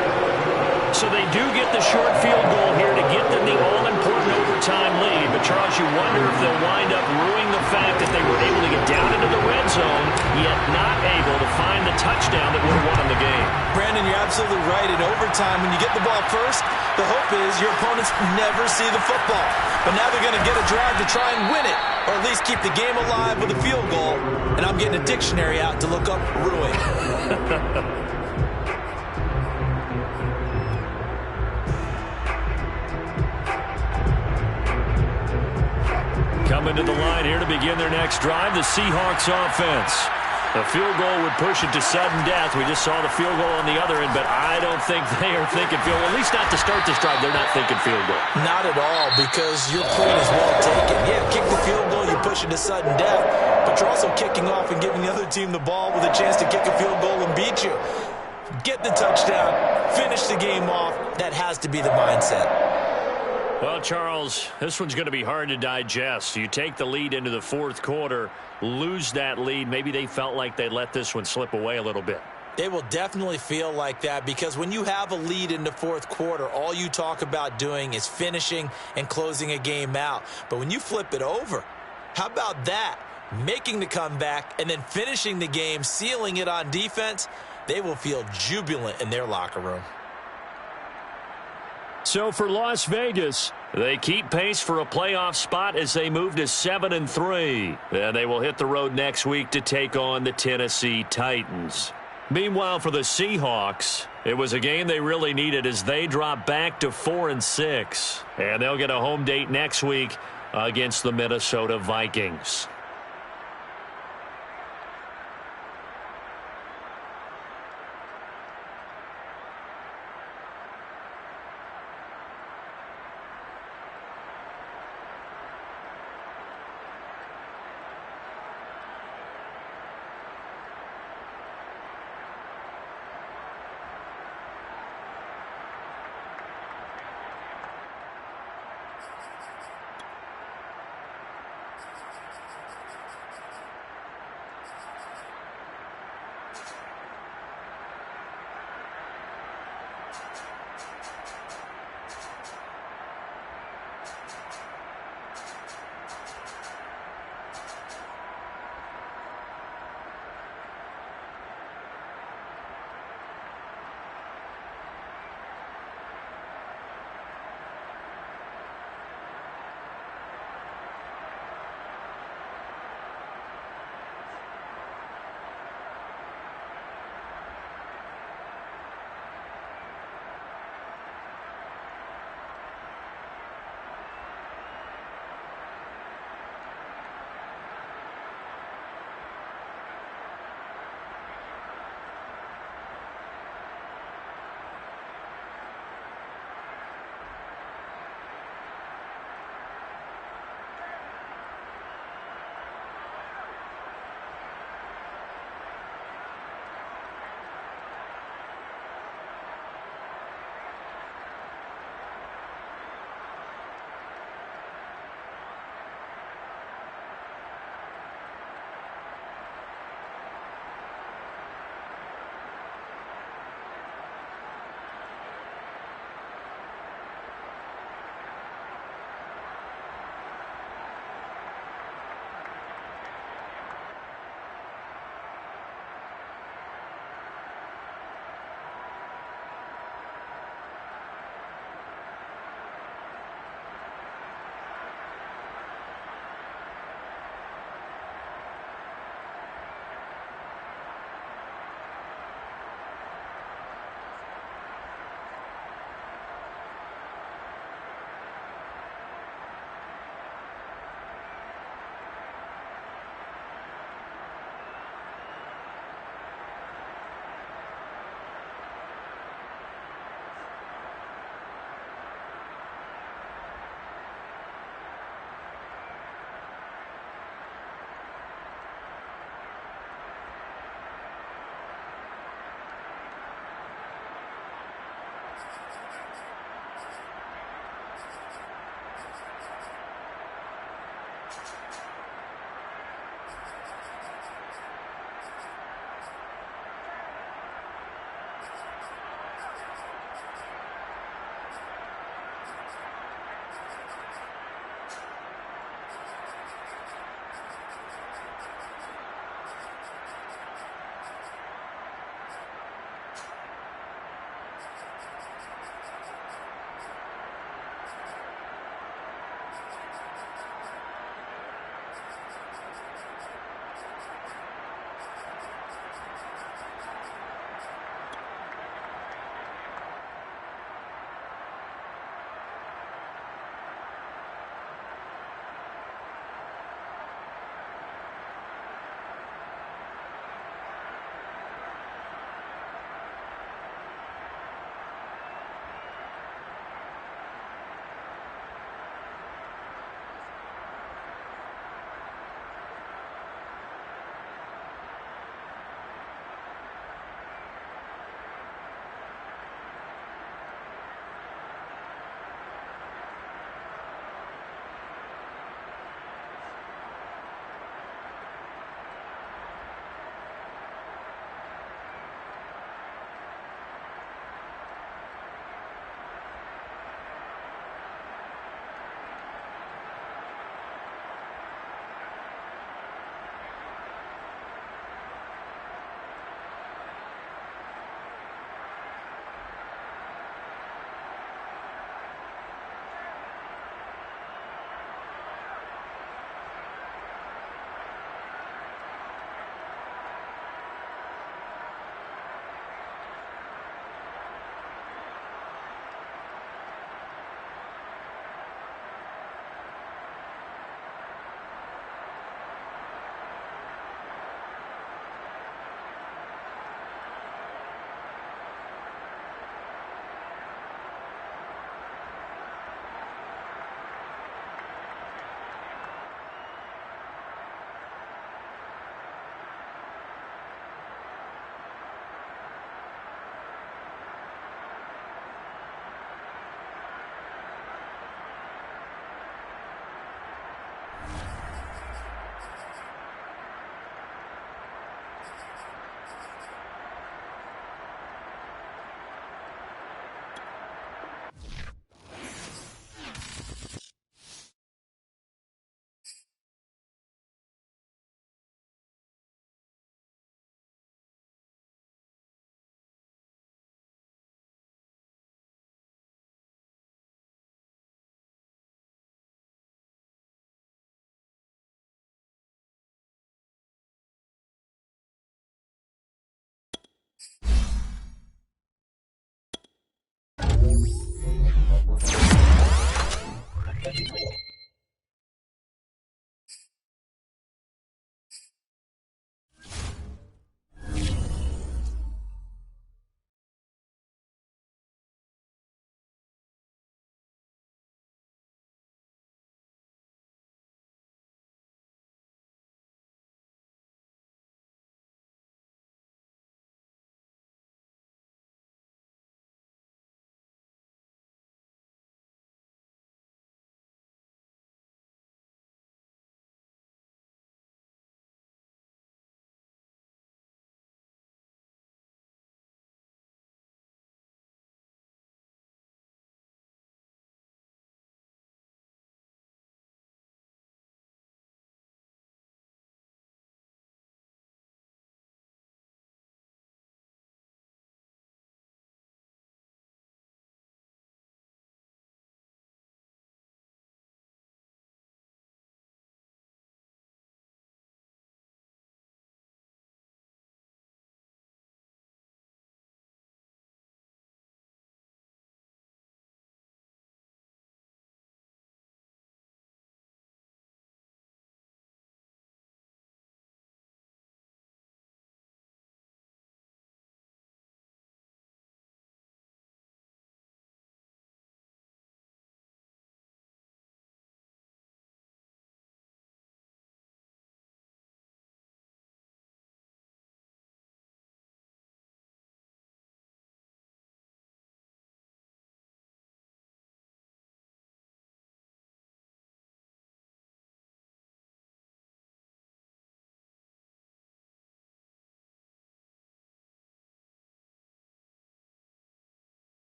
So they do get the short field goal here to get them the all-important overtime lead. But, Charles, you wonder if they'll wind up ruining the fact that they were able to get down into the red zone yet not able to find the touchdown that would have won him the game. Brandon, you're absolutely right. In overtime, when you get the ball first, the hope is your opponents never see the football. But now they're going to get a drive to try and win it, or at least keep the game alive with a field goal. And I'm getting a dictionary out to look up ruin. Coming to the line here to begin their next drive, the Seahawks offense. A field goal would push it to sudden death. We just saw the field goal on the other end, but I don't think they are thinking field goal. At least not to start this drive. They're not thinking field goal. Not at all, because your point is well taken. Yeah, kick the field goal, you push it to sudden death, but you're also kicking off and giving the other team the ball with a chance to kick a field goal and beat you. Get the touchdown, finish the game off. That has to be the mindset. Well, Charles, this one's going to be hard to digest. You take the lead into the fourth quarter, lose that lead. Maybe they felt like they let this one slip away a little bit. They will definitely feel like that, because when you have a lead in the fourth quarter, all you talk about doing is finishing and closing a game out. But when you flip it over, how about that? Making the comeback and then finishing the game, sealing it on defense, they will feel jubilant in their locker room. So for Las Vegas, they keep pace for a playoff spot as they move to 7-3. And they will hit the road next week to take on the Tennessee Titans. Meanwhile, for the Seahawks, it was a game they really needed as they drop back to 4-6. And they'll get a home date next week against the Minnesota Vikings.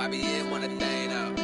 YBN want a thing up.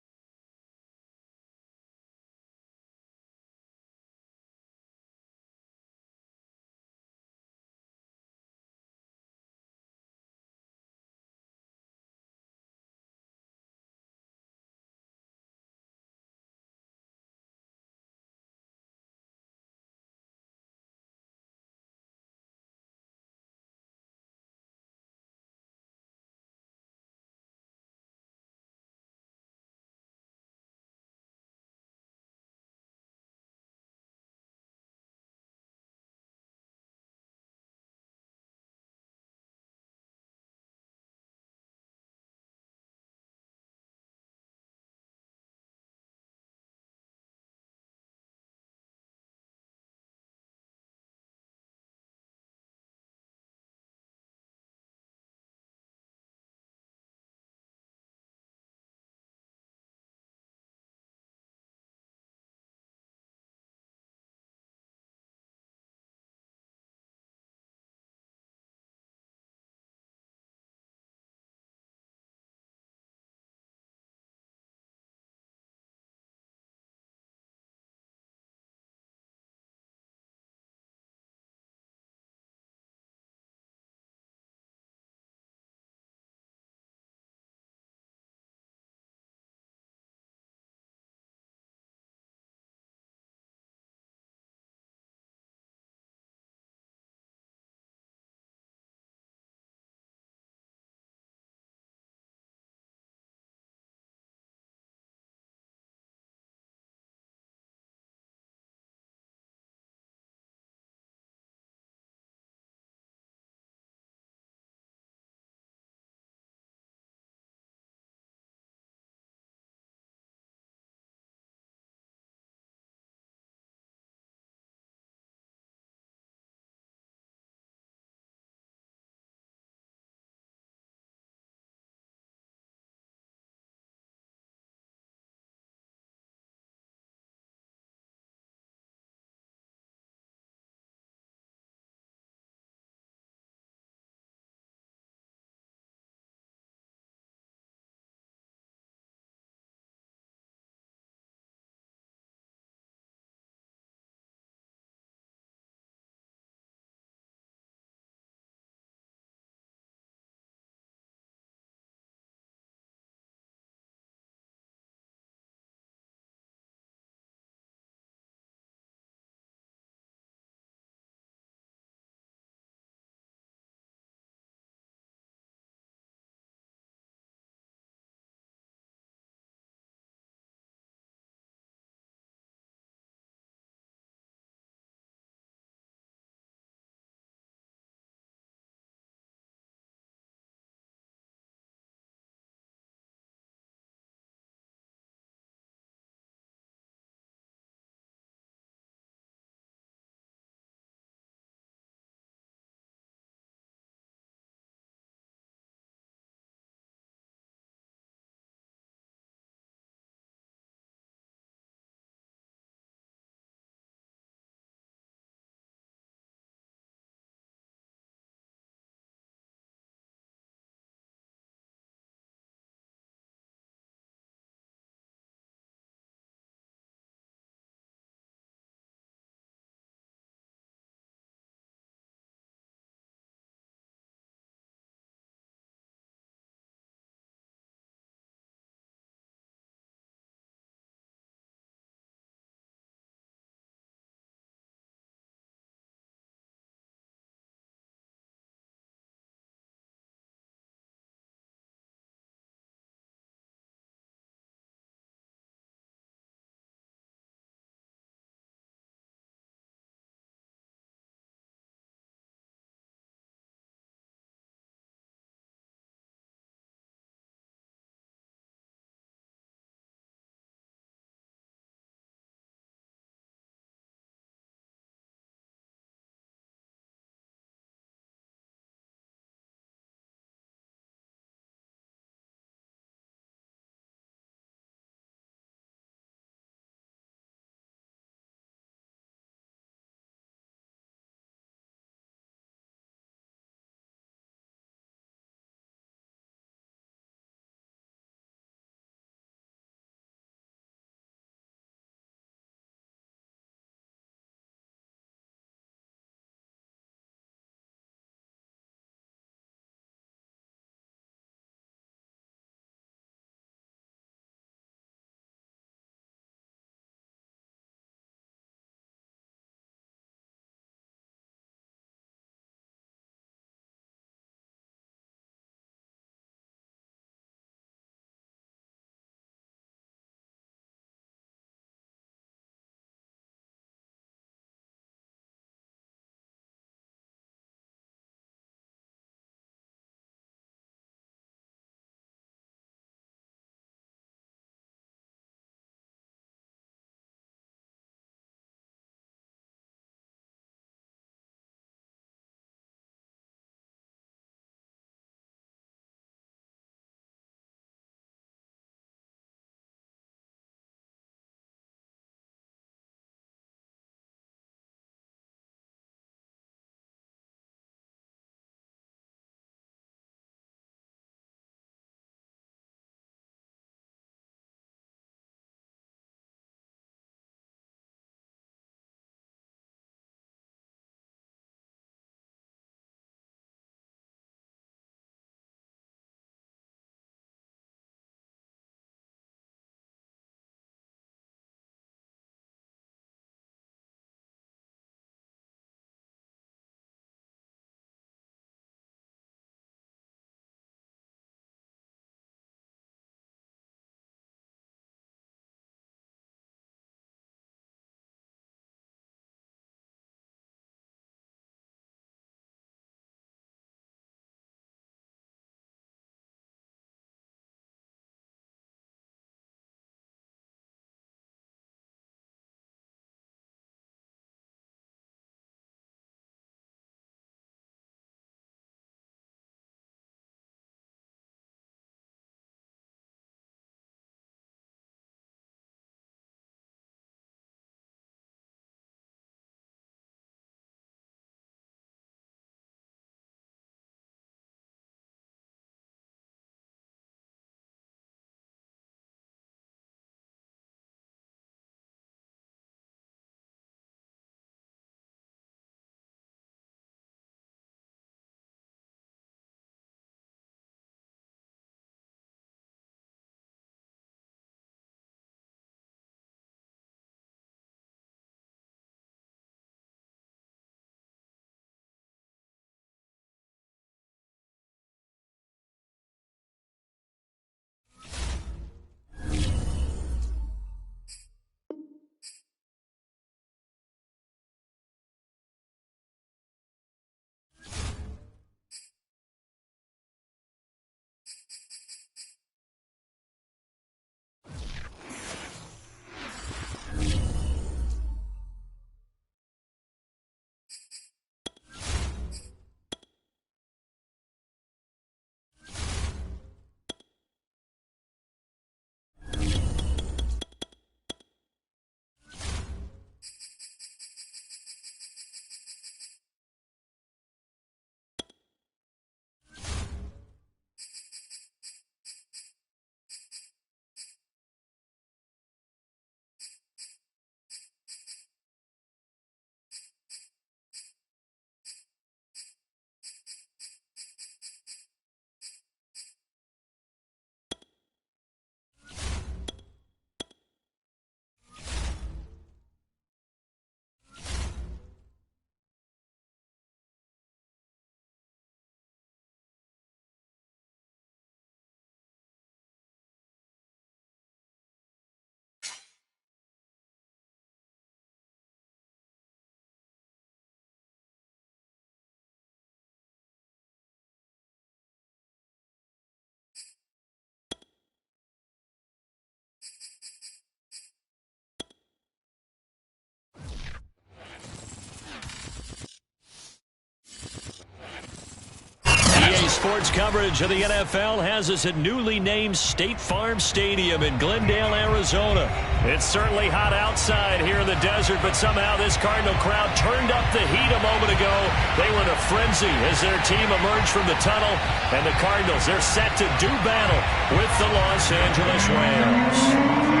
Sports coverage of the NFL has us at newly named State Farm Stadium in Glendale, Arizona. It's certainly hot outside here in the desert, but somehow this Cardinal crowd turned up the heat a moment ago. They were in a frenzy as their team emerged from the tunnel, and the Cardinals, they're set to do battle with the Los Angeles Rams.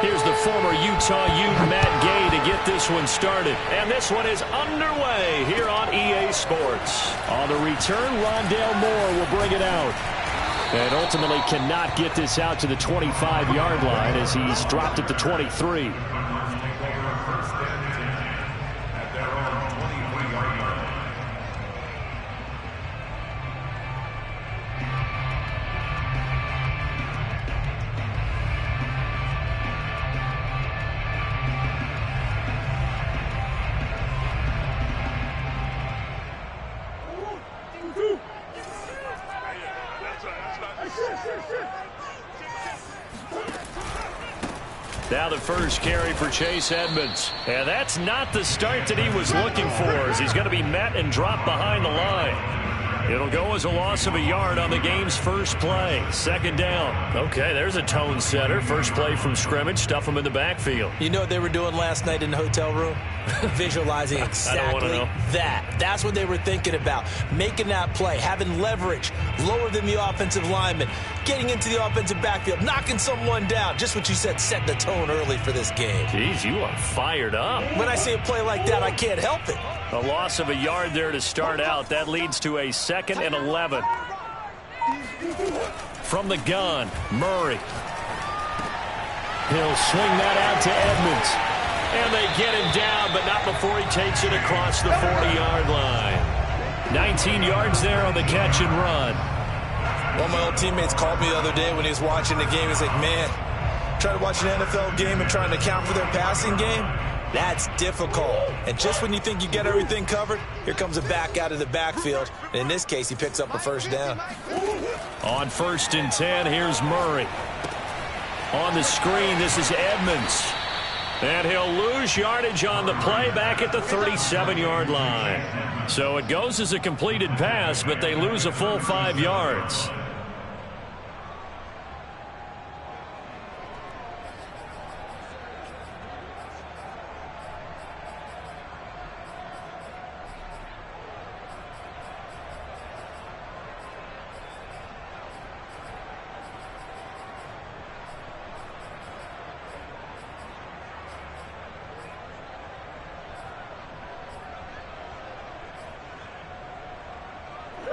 Here's the former Utah Ute Matt Gay to get this one started. And this one is underway here on EA Sports. On the return, Rondale Moore will bring it out. And ultimately cannot get this out to the 25-yard line as he's dropped at the 23. Now the first carry for Chase Edmonds. And that's not the start that he was looking for, as he's going to be met and dropped behind the line. It'll go as a loss of a yard on the game's first play. Second down. Okay, there's a tone setter. First play from scrimmage. Stuff him in the backfield. You know what they were doing last night in the hotel room? Visualizing exactly that. That's what they were thinking about. Making that play, having leverage, lower than the offensive lineman, getting into the offensive backfield, knocking someone down. Just what you said, set the tone early for this game. Jeez, you are fired up. When I see a play like that, I can't help it. A loss of a yard there to start out. That leads to a 2nd and 11. From the gun, Murray. He'll swing that out to Edmonds. And they get him down, but not before he takes it across the 40-yard line. 19 yards there on the catch and run. One of my old teammates called me the other day when he was watching the game. He's like, man, trying to watch an NFL game and trying to account for their passing game? That's difficult. And just when you think you get everything covered, here comes a back out of the backfield. And in this case, he picks up a first down. On 1st and 10, here's Murray. On the screen, this is Edmonds. And he'll lose yardage on the play back at the 37-yard line. So it goes as a completed pass, but they lose a full 5 yards.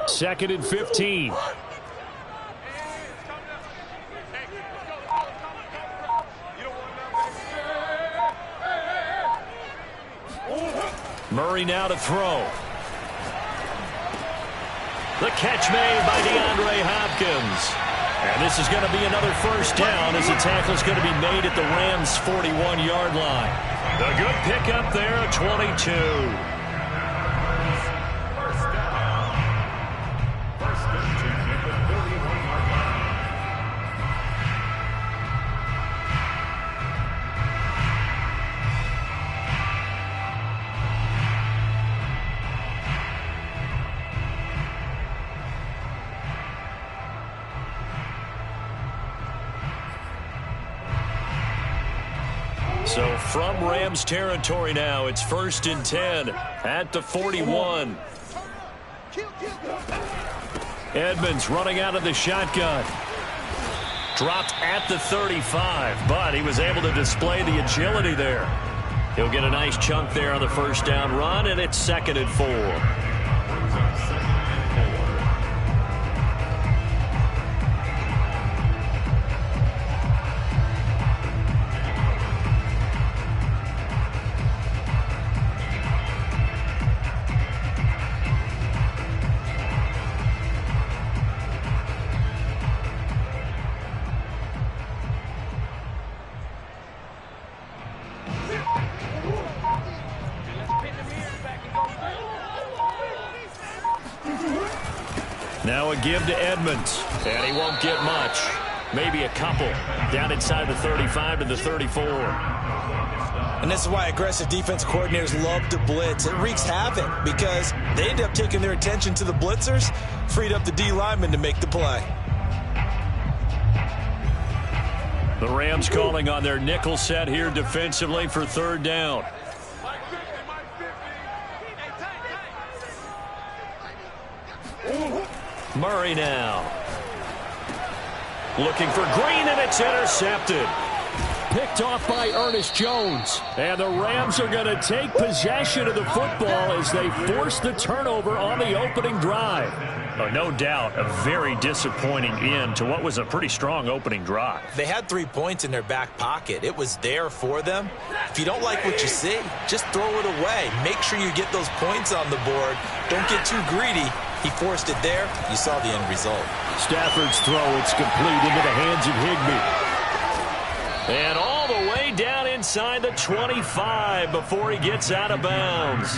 Second and 15. Murray now to throw. The catch made by DeAndre Hopkins. And this is going to be another first down as the tackle is going to be made at the Rams' 41-yard line. The good pickup there at 22. So from Rams territory now, it's 1st and 10 at the 41. Edmonds running out of the shotgun. Dropped at the 35, but he was able to display the agility there. He'll get a nice chunk there on the first down run, and it's 2nd and 4. Now a give to Edmonds, and he won't get much. Maybe a couple. Down inside the 35 to the 34. And this is why aggressive defense coordinators love to blitz. It wreaks havoc because they end up taking their attention to the blitzers, freed up the D lineman to make the play. The Rams calling on their nickel set here defensively for third down. Murray now. Looking for Green, and it's intercepted. Picked off by Ernest Jones. And the Rams are going to take possession of the football as they force the turnover on the opening drive. Oh, no doubt a very disappointing end to what was a pretty strong opening drive. They had 3 points in their back pocket. It was there for them. If you don't like what you see, just throw it away. Make sure you get those points on the board. Don't get too greedy. He forced it there. You saw the end result. Stafford's throw, it's complete into the hands of Higbee. And all the way down inside the 25 before he gets out of bounds.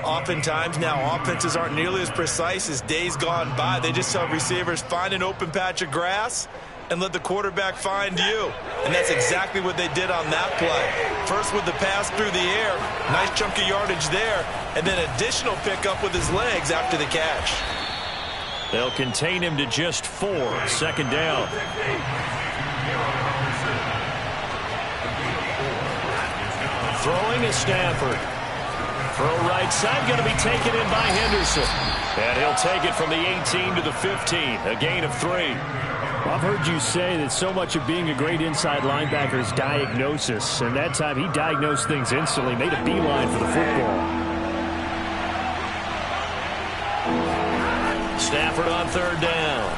Oftentimes now, offenses aren't nearly as precise as days gone by. They just tell receivers, find an open patch of grass and let the quarterback find you. And that's exactly what they did on that play. First with the pass through the air, nice chunk of yardage there, and then additional pickup with his legs after the catch. They'll contain him to just 4. Second down. Throwing is Stafford. Throw right side, going to be taken in by Henderson. And he'll take it from the 18 to the 15, a gain of 3. I've heard you say that so much of being a great inside linebacker is diagnosis. And that time he diagnosed things instantly, made a beeline for the football. Stafford on third down.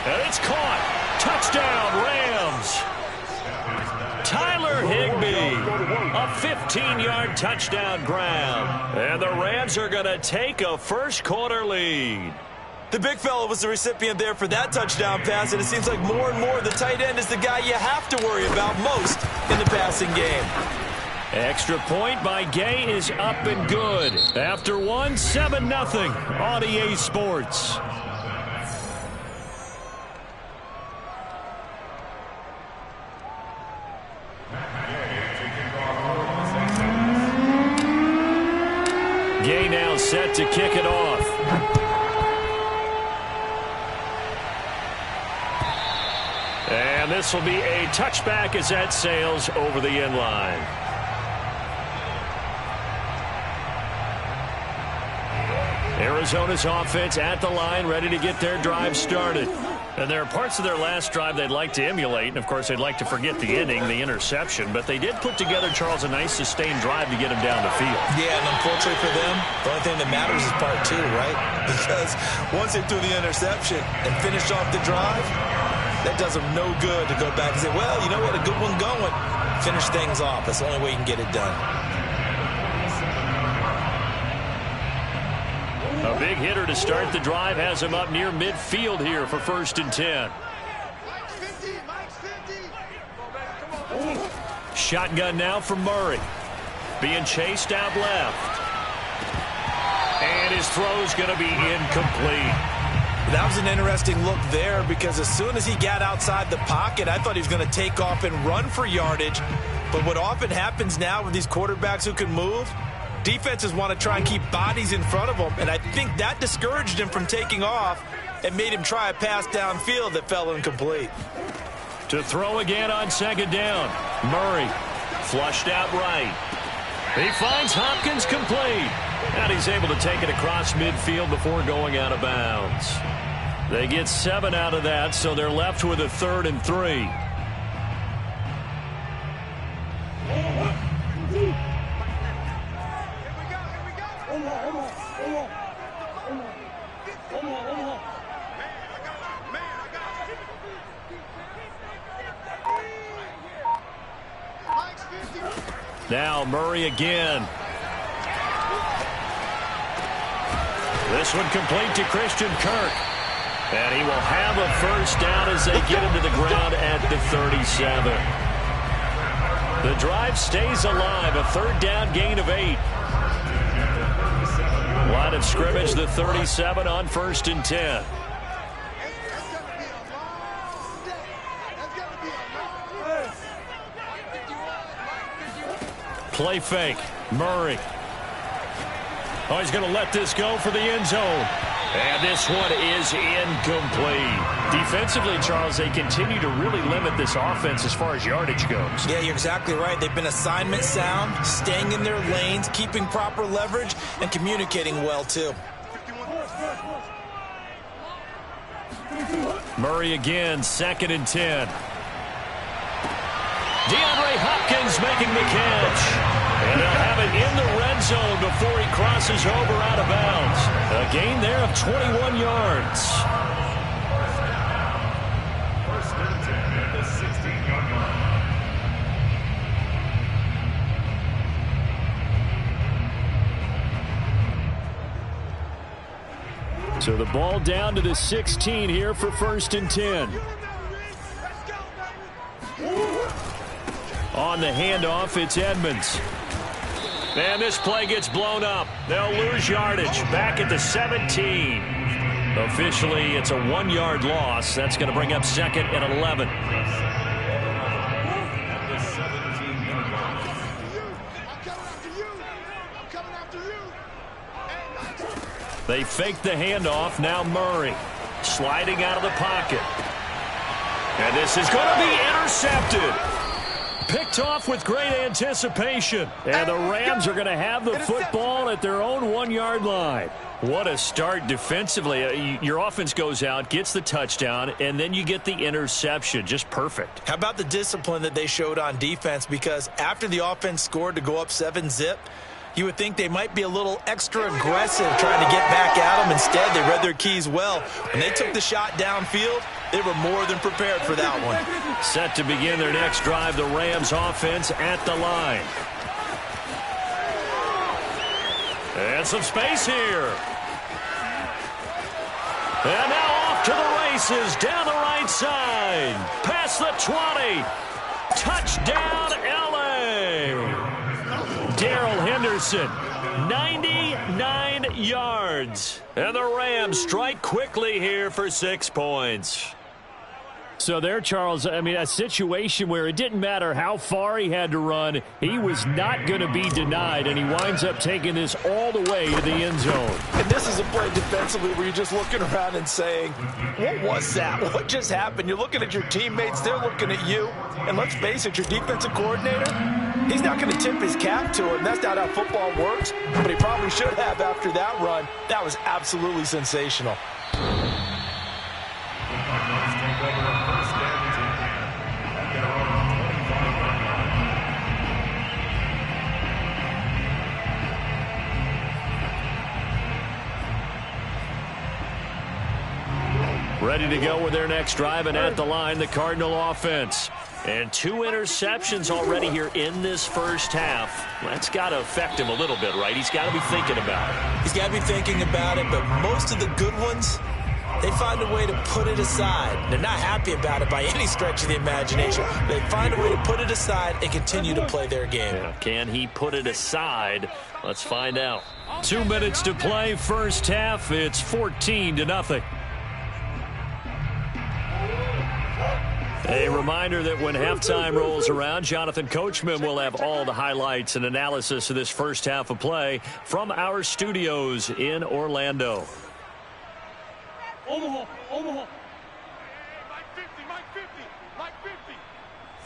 And it's caught. Touchdown, Rams. Tyler Higbee, a 15-yard touchdown grab. And the Rams are going to take a first-quarter lead. The big fella was the recipient there for that touchdown pass, and it seems like more and more the tight end is the guy you have to worry about most in the passing game. Extra point by Gay is up and good. After 7-0 on EA Sports. Gay now set to kick it off. And this will be a touchback as that sails over the end line. Arizona's offense at the line, ready to get their drive started. And there are parts of their last drive they'd like to emulate. And, of course, they'd like to forget the ending, the interception. But they did put together, Charles, a nice sustained drive to get him down the field. Yeah, and unfortunately for them, the only thing that matters is part 2, right? Because once they threw the interception and finished off the drive, that does them no good to go back and say, well, you know what, a good one going. Finish things off. That's the only way you can get it done. A big hitter to start the drive has him up near midfield here for 1st and 10. Shotgun now from Murray. Being chased out left. And his throw's going to be incomplete. That was an interesting look there because as soon as he got outside the pocket, I thought he was going to take off and run for yardage. But what often happens now with these quarterbacks who can move, defenses want to try and keep bodies in front of them, and I think that discouraged him from taking off and made him try a pass downfield that fell incomplete. To throw again on second down. Murray flushed out right. He finds Hopkins complete. And he's able to take it across midfield before going out of bounds. They get 7 out of that, so they're left with a 3rd and 3. Now Murray again. This one complete to Christian Kirk. And he will have a first down as they get him to the ground at the 37. The drive stays alive. A 3rd down gain of 8. Line of scrimmage, the 37 on 1st and 10. Play fake. Murray. Oh, he's going to let this go for the end zone. And this one is incomplete. Defensively, Charles, they continue to really limit this offense as far as yardage goes. Yeah, you're exactly right. They've been assignment sound, staying in their lanes, keeping proper leverage, and communicating well, too. Murray again, 2nd and 10. DeAndre Hopkins making the catch. And they'll have it in the red zone before he crosses over out of bounds. A gain there of 21 yards. First and 10 at the 16-yard line. So the ball down to the 16 here for 1st and 10. On the handoff, it's Edmonds. And this play gets blown up. They'll lose yardage back at the 17. Officially, it's a 1-yard loss. That's going to bring up 2nd and 11. They fake the handoff. Now Murray sliding out of the pocket. And this is going to be intercepted. Picked off with great anticipation. And the Rams are going to have the football at their own 1-yard line. What a start defensively. Your offense goes out, gets the touchdown, and then you get the interception. Just perfect. How about the discipline that they showed on defense? Because after the offense scored to go up 7-zip, you would think they might be a little extra aggressive trying to get back at them. Instead, they read their keys well. When they took the shot downfield, they were more than prepared for that one. Set to begin their next drive, the Rams offense at the line. And some space here. And now off to the races, down the right side. Past the 20. Touchdown, L.A. Darrell Henderson, 99 yards. And the Rams strike quickly here for 6 points. So there, Charles, I mean, a situation where it didn't matter how far he had to run, he was not going to be denied, and he winds up taking this all the way to the end zone. And this is a play defensively where you're just looking around and saying, what was that? What just happened? You're looking at your teammates, they're looking at you, and let's face it, your defensive coordinator, he's not going to tip his cap to it. That's not how football works, but he probably should have after that run. That was absolutely sensational. Ready to go with their next drive, and at the line, the Cardinal offense. And 2 interceptions already here in this first half. That's got to affect him a little bit, right? He's got to be thinking about it. He's got to be thinking about it, but most of the good ones, they find a way to put it aside. They're not happy about it by any stretch of the imagination. They find a way to put it aside and continue to play their game. Yeah, can he put it aside? Let's find out. 2 minutes to play, first half. It's 14-0. A reminder that when halftime rolls around, Jonathan Coachman will have all the highlights and analysis of this first half of play from our studios in Orlando. Omaha. Mike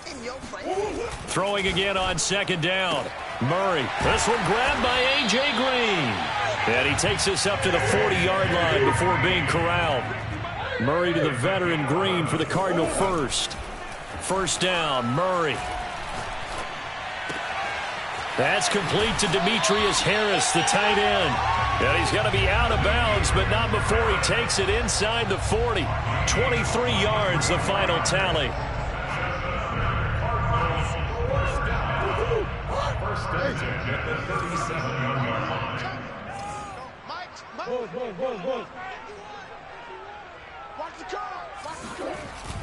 50. In your face. Throwing again on second down. Murray. This one grabbed by A.J. Green. And he takes this up to the 40-yard line before being corralled. Murray to the veteran Green for the Cardinal first. First down, Murray. That's complete to Demetrius Harris, the tight end. And he's got to be out of bounds, but not before he takes it inside the 40. 23 yards, the final tally. First and 10 at the 37-yard line.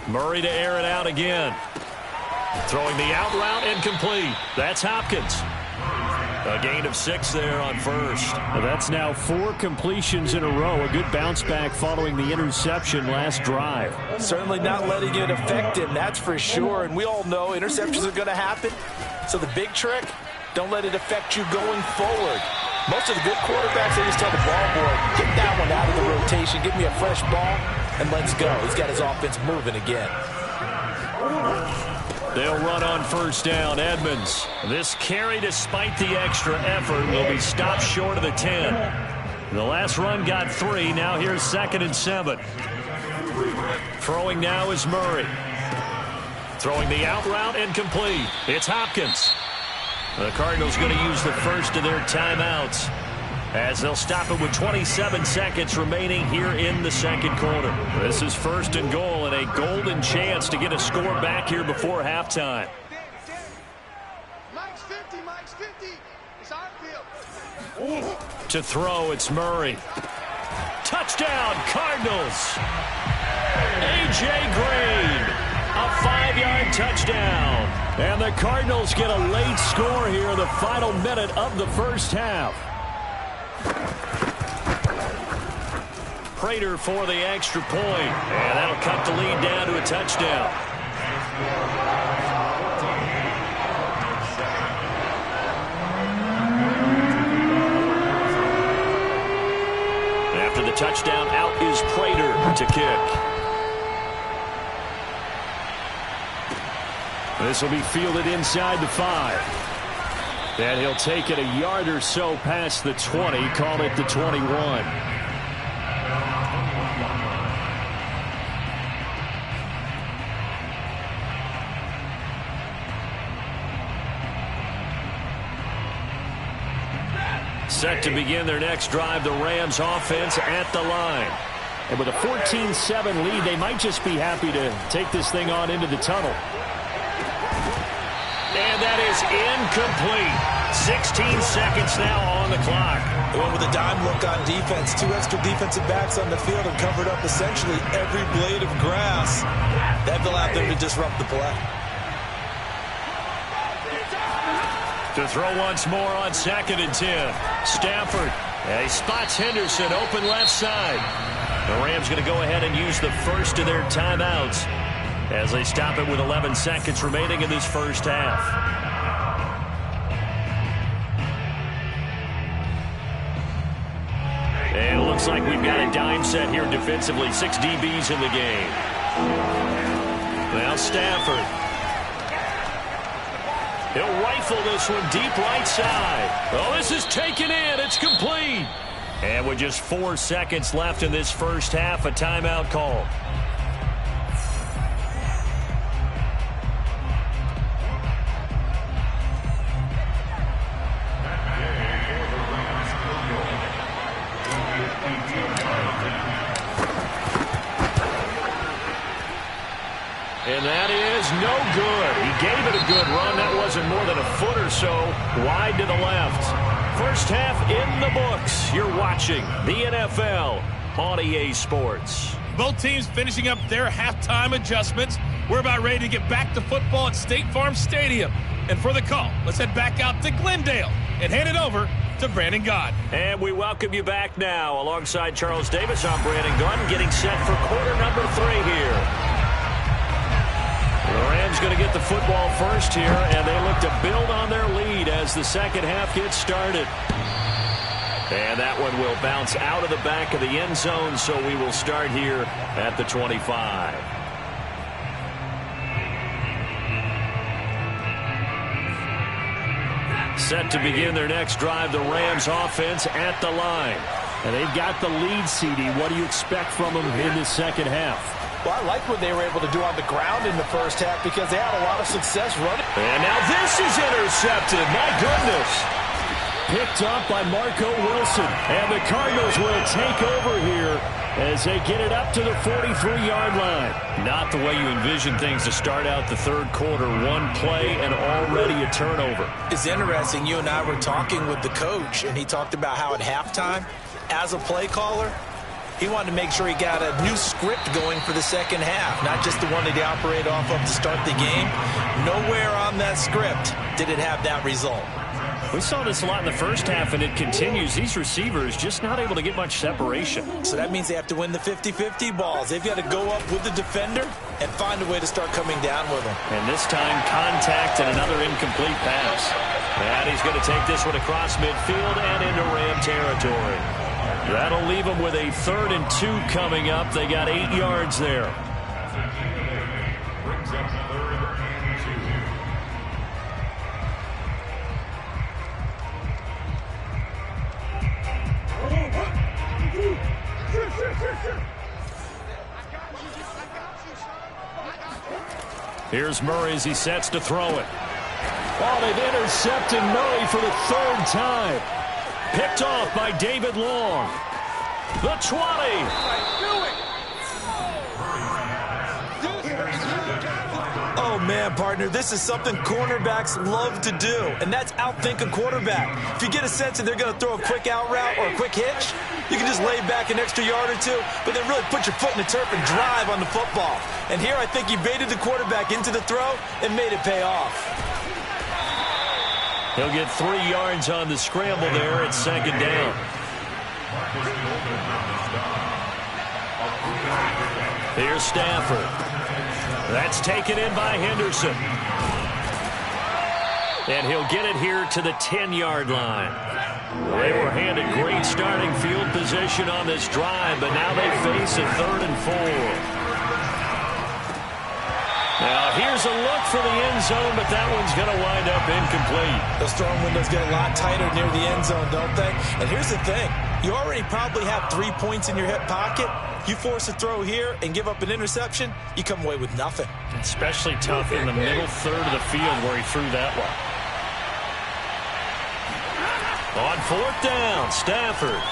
Murray to air it out again. Throwing the out route incomplete. That's Hopkins. A gain of 6 there on first. Well, that's now 4 completions in a row. A good bounce back following the interception last drive. Certainly not letting it affect him, that's for sure. And we all know interceptions are going to happen. So the big trick, Don't let it affect you going forward. Most of the good quarterbacks, they just tell the ball boy, get that one out of the rotation, give me a fresh ball, and let's go. He's got his offense moving again. They'll run on first down. Edmonds. This carry, despite the extra effort, will be stopped short of the 10. The last run got 3. Now here's 2nd and 7. Throwing now is Murray. Throwing the out route and complete. It's Hopkins. The Cardinals going to use the first of their timeouts as they'll stop it with 27 seconds remaining here in the second quarter. This is 1st and goal and a golden chance to get a score back here before halftime. Mike's 50, Mike's 50. It's our field. To throw, it's Murray. Touchdown, Cardinals. A.J. Green. A 5-yard touchdown. And the Cardinals get a late score here, the final minute of the first half. Prater for the extra point. And that'll cut the lead down to a touchdown. After the touchdown, out is Prater to kick. This will be fielded inside the 5. And he'll take it a yard or so past the 20, call it the 21. Set to begin their next drive, the Rams offense at the line. And with a 14-7 lead, they might just be happy to take this thing on into the tunnel. And that is incomplete. 16 seconds now on the clock. They went with a dime look on defense. 2 extra defensive backs on the field and covered up essentially every blade of grass. That allowed them to disrupt the play. To throw once more on 2nd and 10. Stafford. He spots Henderson open left side. The Rams going to go ahead and use the first of their timeouts as they stop it with 11 seconds remaining in this first half. And it looks like we've got a dime set here defensively. 6 DBs in the game. Now Stafford. He'll rifle this one deep right side. Oh, this is taken in. It's complete. And with just 4 seconds left in this first half, a timeout call. And that is no good. He gave it a good run. That wasn't more than a foot or so wide to the left. First half in the books. You're watching the NFL on EA Sports. Both teams finishing up their halftime adjustments. We're about ready to get back to football at State Farm Stadium. And for the call, let's head back out to Glendale and hand it over to Brandon Gaudin. And we welcome you back now. Alongside Charles Davis, I'm Brandon Gaudin, getting set for quarter number 3 here. The Rams going to get the football first here, and they look to build on their lead as the second half gets started. And that one will bounce out of the back of the end zone, so we will start here at the 25. Set to begin their next drive, the Rams offense at the line. And they've got the lead, CD. What do you expect from them in the second half? Well, I like what they were able to do on the ground in the first half because they had a lot of success running. And now this is intercepted. My goodness. Picked up by Marco Wilson. And the Cardinals will take over here as they get it up to the 43-yard line. Not the way you envision things to start out the third quarter. One play and already a turnover. It's interesting. You and I were talking with the coach, and he talked about how at halftime, as a play caller, he wanted to make sure he got a new script going for the second half, not just the one that he operated off of to start the game. Nowhere on that script did it have that result. We saw this a lot in the first half, and it continues. These receivers just not able to get much separation. So that means they have to win the 50-50 balls. They've got to go up with the defender and find a way to start coming down with them. And this time, contact and another incomplete pass. And he's going to take this one across midfield and into Ram territory. That'll leave them with a 3rd and 2 coming up. They got 8 yards there. Brings up 3rd and 2. Here's Murray as he sets to throw it. Oh, they've intercepted Murray for the 3rd time. Picked off by David Long. The 20. Oh, man, partner, this is something cornerbacks love to do, and that's outthink a quarterback. If you get a sense that they're going to throw a quick out route or a quick hitch, you can just lay back an extra yard or two, but then really put your foot in the turf and drive on the football. And here I think he baited the quarterback into the throw and made it pay off. He'll get 3 yards on the scramble there at 2nd down. Here's Stafford. That's taken in by Henderson. And he'll get it here to the 10-yard line. They were handed great starting field position on this drive, but now they face a 3rd and 4. Now, here's a look for the end zone, but that one's going to wind up incomplete. Those throwing windows get a lot tighter near the end zone, don't they? And here's the thing. You already probably have 3 points in your hip pocket. You force a throw here and give up an interception, you come away with nothing. Especially tough in the middle 3rd of the field where he threw that one. On 4th down, Stafford.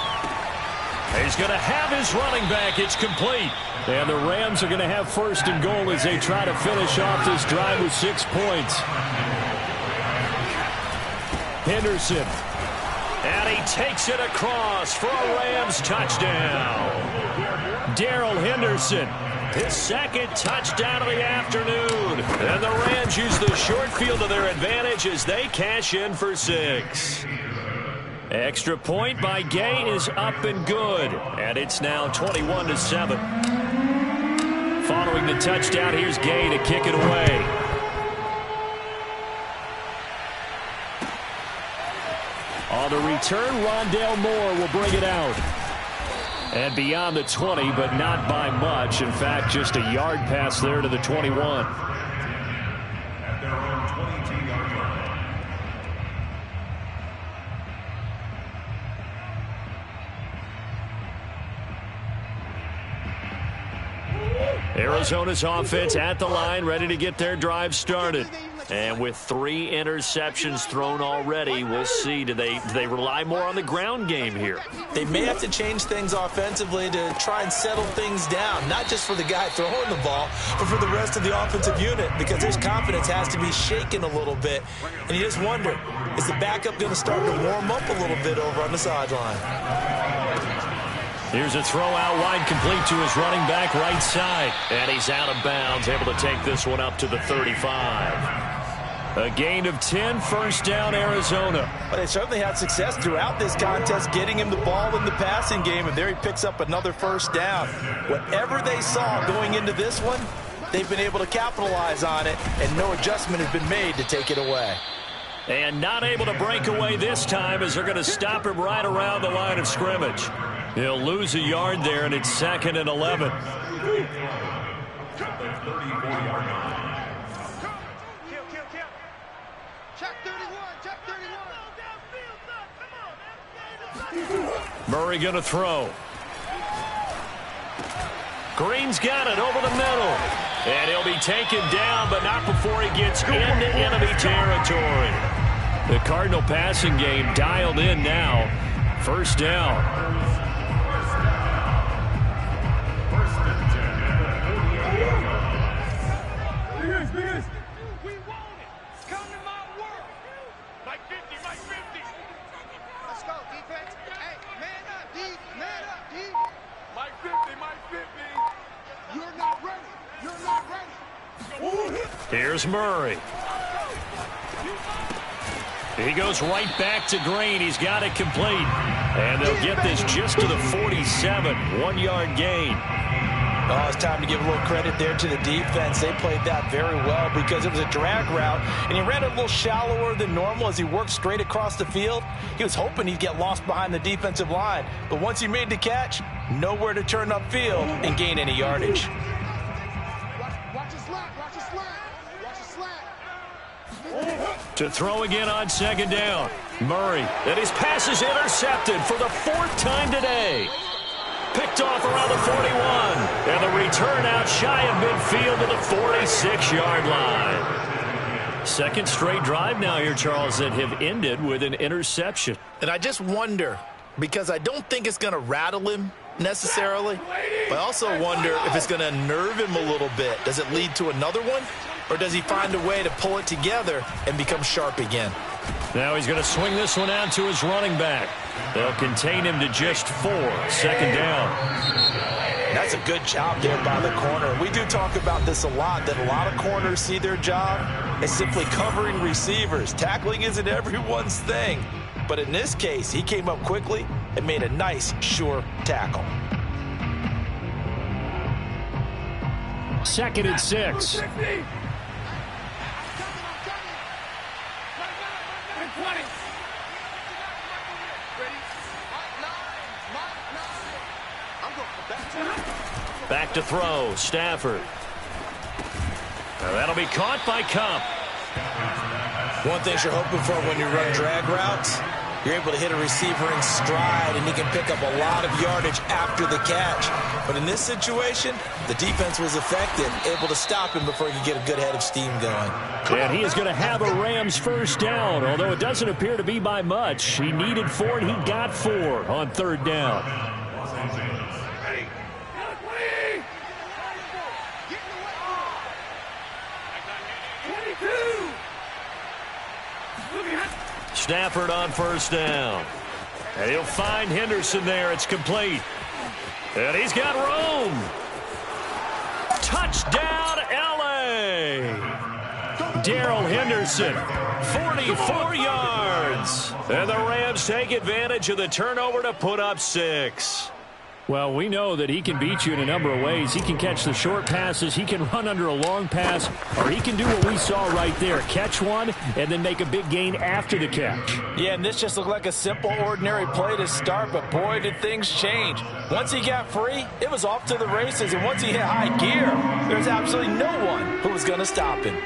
He's going to have his running back. It's complete. And the Rams are going to have 1st and goal as they try to finish off this drive with 6 points. Henderson. And he takes it across for a Rams touchdown. Darrell Henderson, his 2nd touchdown of the afternoon. And the Rams use the short field to their advantage as they cash in for 6. Extra point by Gay is up and good. And it's now 21-7. Following the touchdown, here's Gay to kick it away. On the return, Rondale Moore will bring it out. And beyond the 20, but not by much. In fact, just a yard pass there to the 21. At their own 22-yard line. Arizona's offense at the line, ready to get their drive started. And with 3 interceptions thrown already, we'll see. Do they rely more on the ground game here? They may have to change things offensively to try and settle things down, not just for the guy throwing the ball, but for the rest of the offensive unit, because his confidence has to be shaken a little bit. And you just wonder, is the backup going to start to warm up a little bit over on the sideline? Here's a throw out wide, complete to his running back right side. And he's out of bounds, able to take this one up to the 35. A gain of 10, 1st down, Arizona. But they certainly had success throughout this contest, getting him the ball in the passing game, and there he picks up another 1st down. Whatever they saw going into this one, they've been able to capitalize on it, and no adjustment has been made to take it away. And not able to break away this time as they're going to stop him right around the line of scrimmage. He'll lose a yard there, and it's 2nd and 11. Murray going to throw. Green's got it over the middle. And he'll be taken down, but not before he gets into enemy territory. The Cardinal passing game dialed in now. 1st down. Here's Murray. He goes right back to Green. He's got it complete. And they'll get this just to the 47. 1-yard gain. Oh, it's time to give a little credit there to the defense. They played that very well because it was a drag route, and he ran a little shallower than normal as he worked straight across the field. He was hoping he'd get lost behind the defensive line, but once he made the catch, nowhere to turn upfield and gain any yardage. Watch his slant, watch his slant, watch his slant. To throw again on second down. Murray, and his pass is intercepted for the 4th time today. Picked off around the 41. And the return out shy of midfield to the 46-yard line. Second straight drive now here, Charles, that have ended with an interception. And I just wonder, because I don't think it's going to rattle him necessarily, but I also wonder if it's going to nerve him a little bit. Does it lead to another one? Or does he find a way to pull it together and become sharp again? Now he's going to swing this one out to his running back. They'll contain him to just 4. Second down. That's a good job there by the corner. We do talk about this a lot, that a lot of corners see their job as simply covering receivers. Tackling isn't everyone's thing. But in this case, he came up quickly and made a nice, sure tackle. 2nd and 6. Back to throw, Stafford. Now that'll be caught by Cup. One thing you're hoping for when you run drag routes, you're able to hit a receiver in stride, and he can pick up a lot of yardage after the catch. But in this situation, the defense was effective, able to stop him before he could get a good head of steam going. And he is going to have a Rams first down, although it doesn't appear to be by much. He needed 4, and he got 4 on 3rd down. Stafford on first down. And he'll find Henderson there. It's complete. And he's got room. Touchdown, L.A. Darrell Henderson, 44 yards. And the Rams take advantage of the turnover to put up 6. Well, we know that he can beat you in a number of ways. He can catch the short passes, he can run under a long pass, or he can do what we saw right there, catch one and then make a big gain after the catch. Yeah, and this just looked like a simple, ordinary play to start, but boy, did things change. Once he got free, it was off to the races, and once he hit high gear, there's absolutely no one who was going to stop him.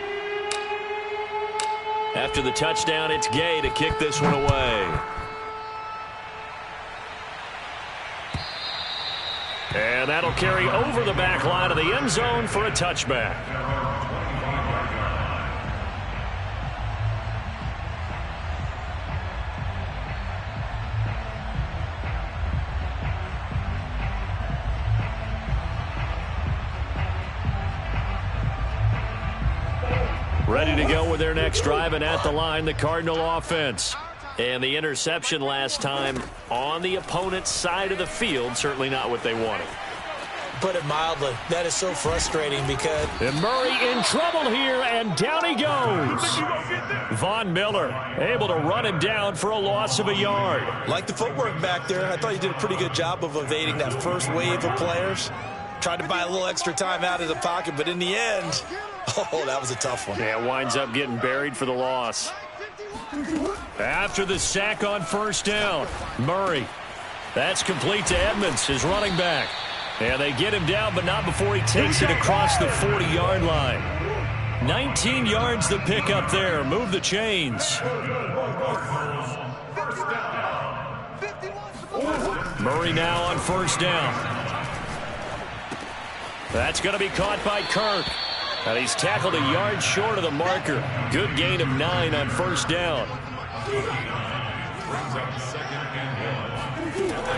After the touchdown, it's Gay to kick this one away. And that'll carry over the back line of the end zone for a touchback. Ready to go with their next drive, and at the line, the Cardinal offense. And the interception last time on the opponent's side of the field, certainly not what they wanted. Put it mildly, that is so frustrating because... And Murray in trouble here, and down he goes. Von Miller able to run him down for a loss of a yard. Like the footwork back there, I thought he did a pretty good job of evading that first wave of players. Tried to buy a little extra time out of the pocket, but in the end, oh, that was a tough one. Yeah, winds up getting buried for the loss. After the sack on first down, Murray. That's complete to Edmonds, his running back. And they get him down, but not before he takes it across the 40-yard line. 19 yards to pick up there. Move the chains. Murray now on first down. That's going to be caught by Kirk. And he's tackled a yard short of the marker. Good gain of 9 on first down.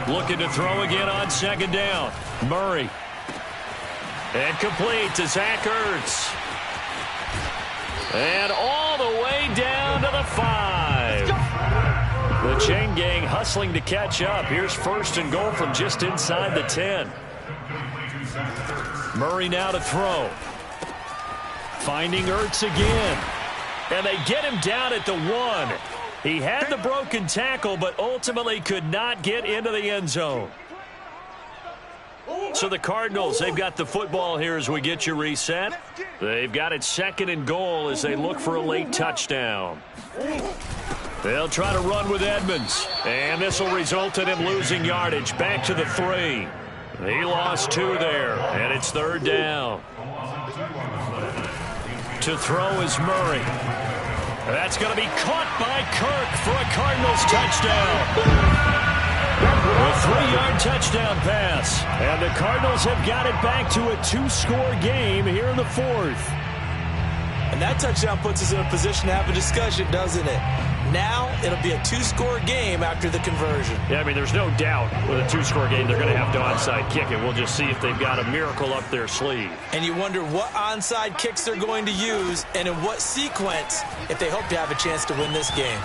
Looking to throw again on second down. Murray. And complete to Zach Ertz. And all the way down to the 5. The chain gang hustling to catch up. Here's first and goal from just inside the 10. Murray now to throw. Finding Ertz again. And they get him down at the 1. He had the broken tackle, but ultimately could not get into the end zone. So the Cardinals, they've got the football here as we get you reset. They've got it 2nd and goal as they look for a late touchdown. They'll try to run with Edmonds, and this will result in him losing yardage. Back to the 3. He lost 2 there, and it's 3rd down. To throw is Murray. That's going to be caught by Kirk for a Cardinals touchdown. A 3-yard touchdown pass. And the Cardinals have got it back to a 2-score game here in the 4th. And that touchdown puts us in a position to have a discussion, doesn't it? Now it'll be a 2-score game after the conversion. Yeah, I mean, there's no doubt with a 2-score game they're going to have to onside kick it. We'll just see if they've got a miracle up their sleeve. And you wonder what onside kicks they're going to use and in what sequence if they hope to have a chance to win this game.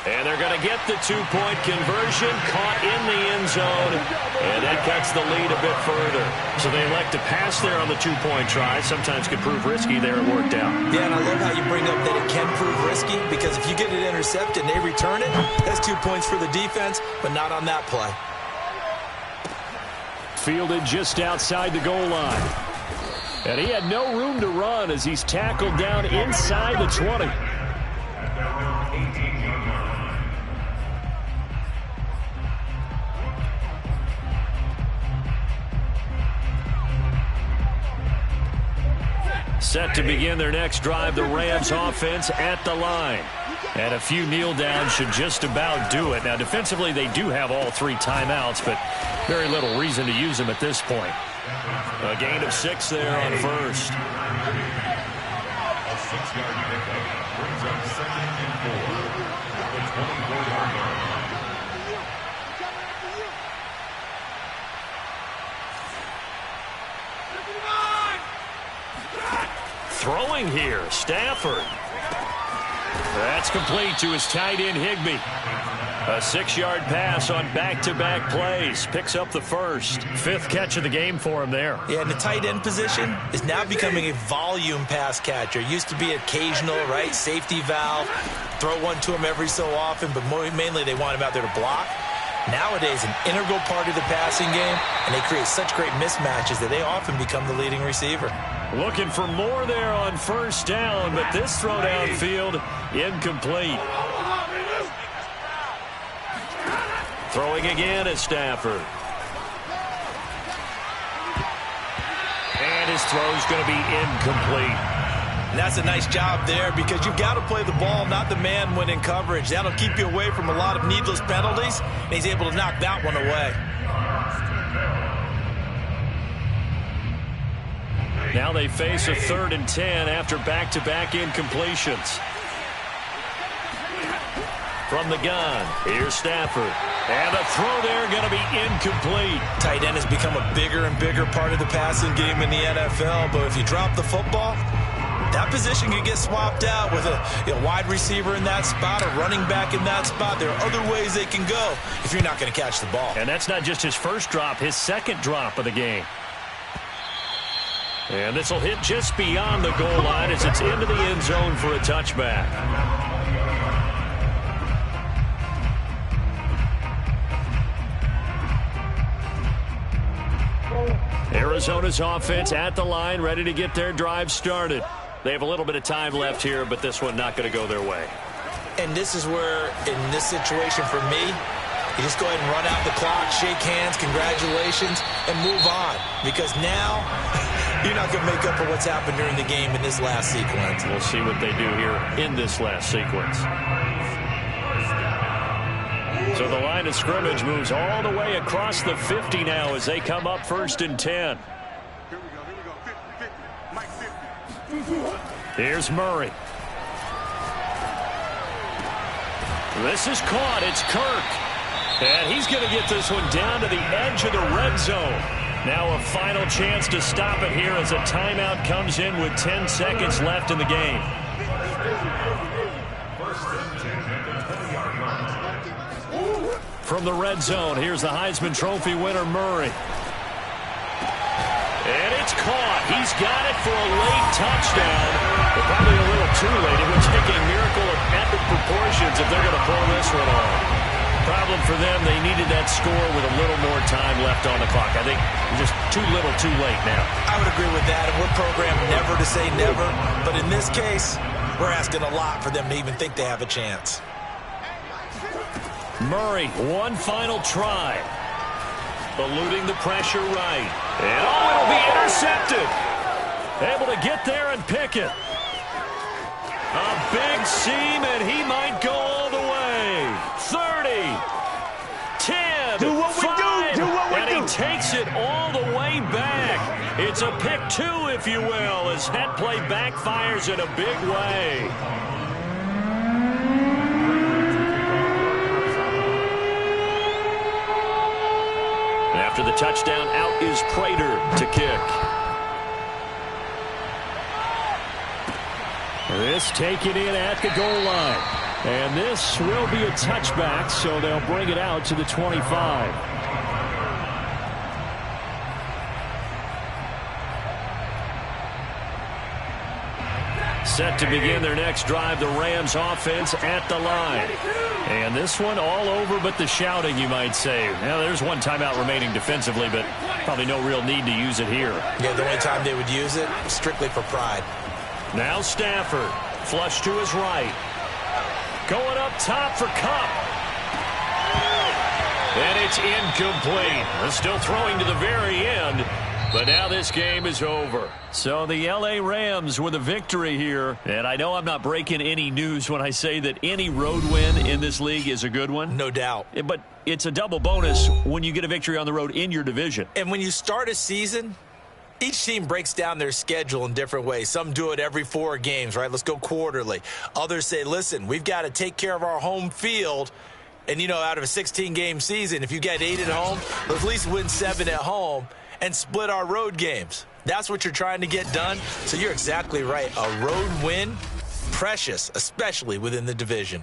And they're going to get the 2-point conversion, caught in the end zone, and that cuts the lead a bit further. So they elect to pass there on the 2-point try. Sometimes could prove risky there. It worked out. Yeah, and I love how you bring up that it can prove risky, because if you get it intercepted and they return it, that's 2 points for the defense, but not on that play. Fielded just outside the goal line. And he had no room to run as he's tackled down inside the 20. Set to begin their next drive, the Rams offense at the line. And a few kneel downs should just about do it. Now, defensively, they do have all 3 timeouts, but very little reason to use them at this point. A gain of 6 there on first. A 6-yard pickup brings up 2nd and 4. The 24-yard line. Throwing here, Stafford. That's complete to his tight end, Higbee. A 6-yard pass on back-to-back plays. Picks up the first. 5th catch of the game for him there. Yeah, and the tight end position is now becoming a volume pass catcher. Used to be occasional, right? Safety valve. Throw one to him every so often, but mainly they want him out there to block. Nowadays, an integral part of the passing game, and they create such great mismatches that they often become the leading receiver. Looking for more there on first down, but this throw downfield incomplete. Throwing again is Stafford. And his throw's going to be incomplete. And that's a nice job there, because you've got to play the ball, not the man when in coverage. That'll keep you away from a lot of needless penalties, and he's able to knock that one away. Now they face a 3rd and 10 after back-to-back incompletions. From the gun, here's Stafford. And a throw there going to be incomplete. Tight end has become a bigger and bigger part of the passing game in the NFL, but if you drop the football, that position can get swapped out with a wide receiver in that spot, a running back in that spot. There are other ways they can go if you're not going to catch the ball. And that's not just his first drop, his 2nd drop of the game. And this will hit just beyond the goal line as it's into the end zone for a touchback. Arizona's offense at the line, ready to get their drive started. They have a little bit of time left here, but this one not going to go their way. And this is where, in this situation for me, you just go ahead and run out the clock, shake hands, congratulations, and move on. Because now, you're not going to make up for what's happened during the game in this last sequence. We'll see what they do here in this last sequence. So the line of scrimmage moves all the way across the 50 now as they come up 1st and 10. Here we go. 50, Mike 50. Here's Murray. This is caught. It's Kirk. And he's going to get this one down to the edge of the red zone. Now a final chance to stop it here as a timeout comes in with 10 seconds left in the game. From the red zone, here's the Heisman Trophy winner, Murray. And it's caught. He's got it for a late touchdown. But probably a little too late. It would take a miracle of epic proportions this one on. Problem for them, they needed that score with a little more time left on the clock. I think just too little, too late now. I would agree with that, and we're programmed never to say never. But in this case, we're asking a lot for them to even think they have a chance. Murray, one final try. Eluding the pressure right. And it'll be intercepted. Able to get there and pick it. A big seam, and he might go all the way. 30, 10, do what we 5, do what we and do. he takes it all the way back. It's a pick two, if you will, as that play backfires in a big way. After the touchdown, out is Prater to kick. This taken in at the goal line. And this will be a touchback, so they'll bring it out to the 25. Set to begin their next drive, the Rams offense at the line. And this one all over but the shouting, you might say. Now, there's one timeout remaining defensively, but probably no real need to use it here. Yeah, the only time they would use it, strictly for pride. Now Stafford, flush to his right. Going up top for Kupp. And it's incomplete. They're still throwing to the very end. But now this game is over. So the L.A. Rams with a victory here. And I know I'm not breaking any news when I say that any road win in this league is a good one. No doubt. But it's a double bonus when you get a victory on the road in your division. And when you start a season, each team breaks down their schedule in different ways. Some do it every 4 games, right? Let's go quarterly. Others say, listen, we've got to take care of our home field. And, you know, out of a 16-game season, if you get 8 at home, let's at least win 7 at home and split our road games. That's what you're trying to get done. So you're exactly right. A road win, precious, especially within the division.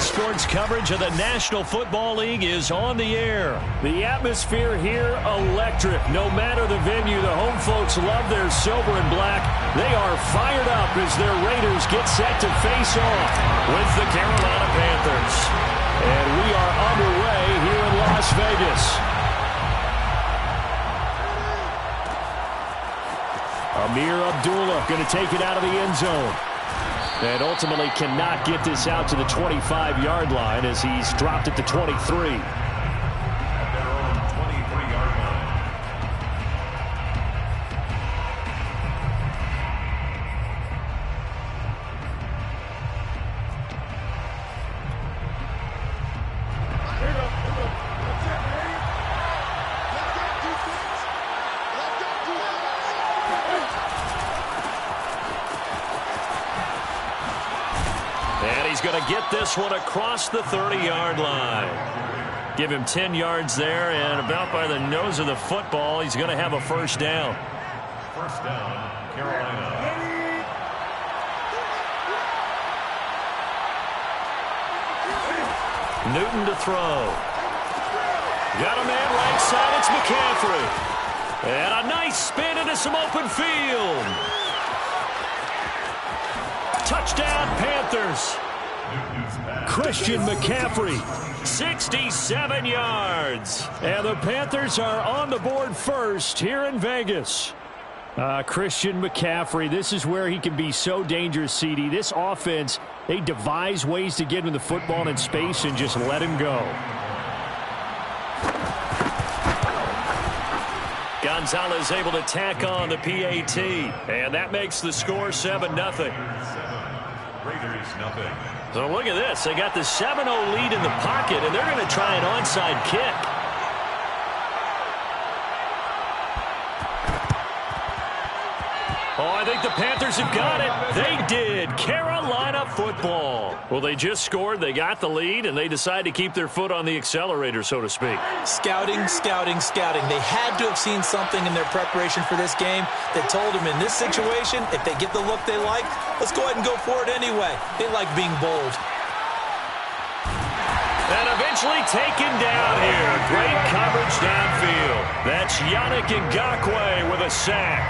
Sports coverage of the National Football League is on the air. The atmosphere here, electric. No matter the venue, the home folks love their silver and black. They are fired up as their Raiders get set to face off with the Carolina Panthers. And we are underway here in Las Vegas. Amir Abdullah going to take it out of the end zone. And ultimately cannot get this out to the 25-yard line as he's dropped at the 23. At their own 23-yard line. And he's going to get this one across the 30-yard line. Give him 10 yards there, and about by the nose of the football, he's going to have a first down. First down, Carolina. Newton to throw. Got a man right side. It's McCaffrey. And a nice spin into some open field. Touchdown, Panthers. Christian McCaffrey, 67 yards. And the Panthers are on the board first here in Vegas. Christian McCaffrey, this is where he can be so dangerous, CD. This offense, they devise ways to get him the football in space and just let him go. Gonzalez able to tack on the PAT, and that makes the score 7-0. Raiders nothing. So look at this. They got the 7-0 lead in the pocket, and they're going to try an onside kick. Oh, I think the Panthers have got it. They did. Carolina football. Well, they just scored, they got the lead, and they decide to keep their foot on the accelerator, so to speak. Scouting, scouting, scouting. They had to have seen something in their preparation for this game that told them in this situation, if they get the look they like, let's go ahead and go for it anyway. They like being bold. And eventually taken down here. Great coverage downfield. That's Yannick Ngakoue with a sack.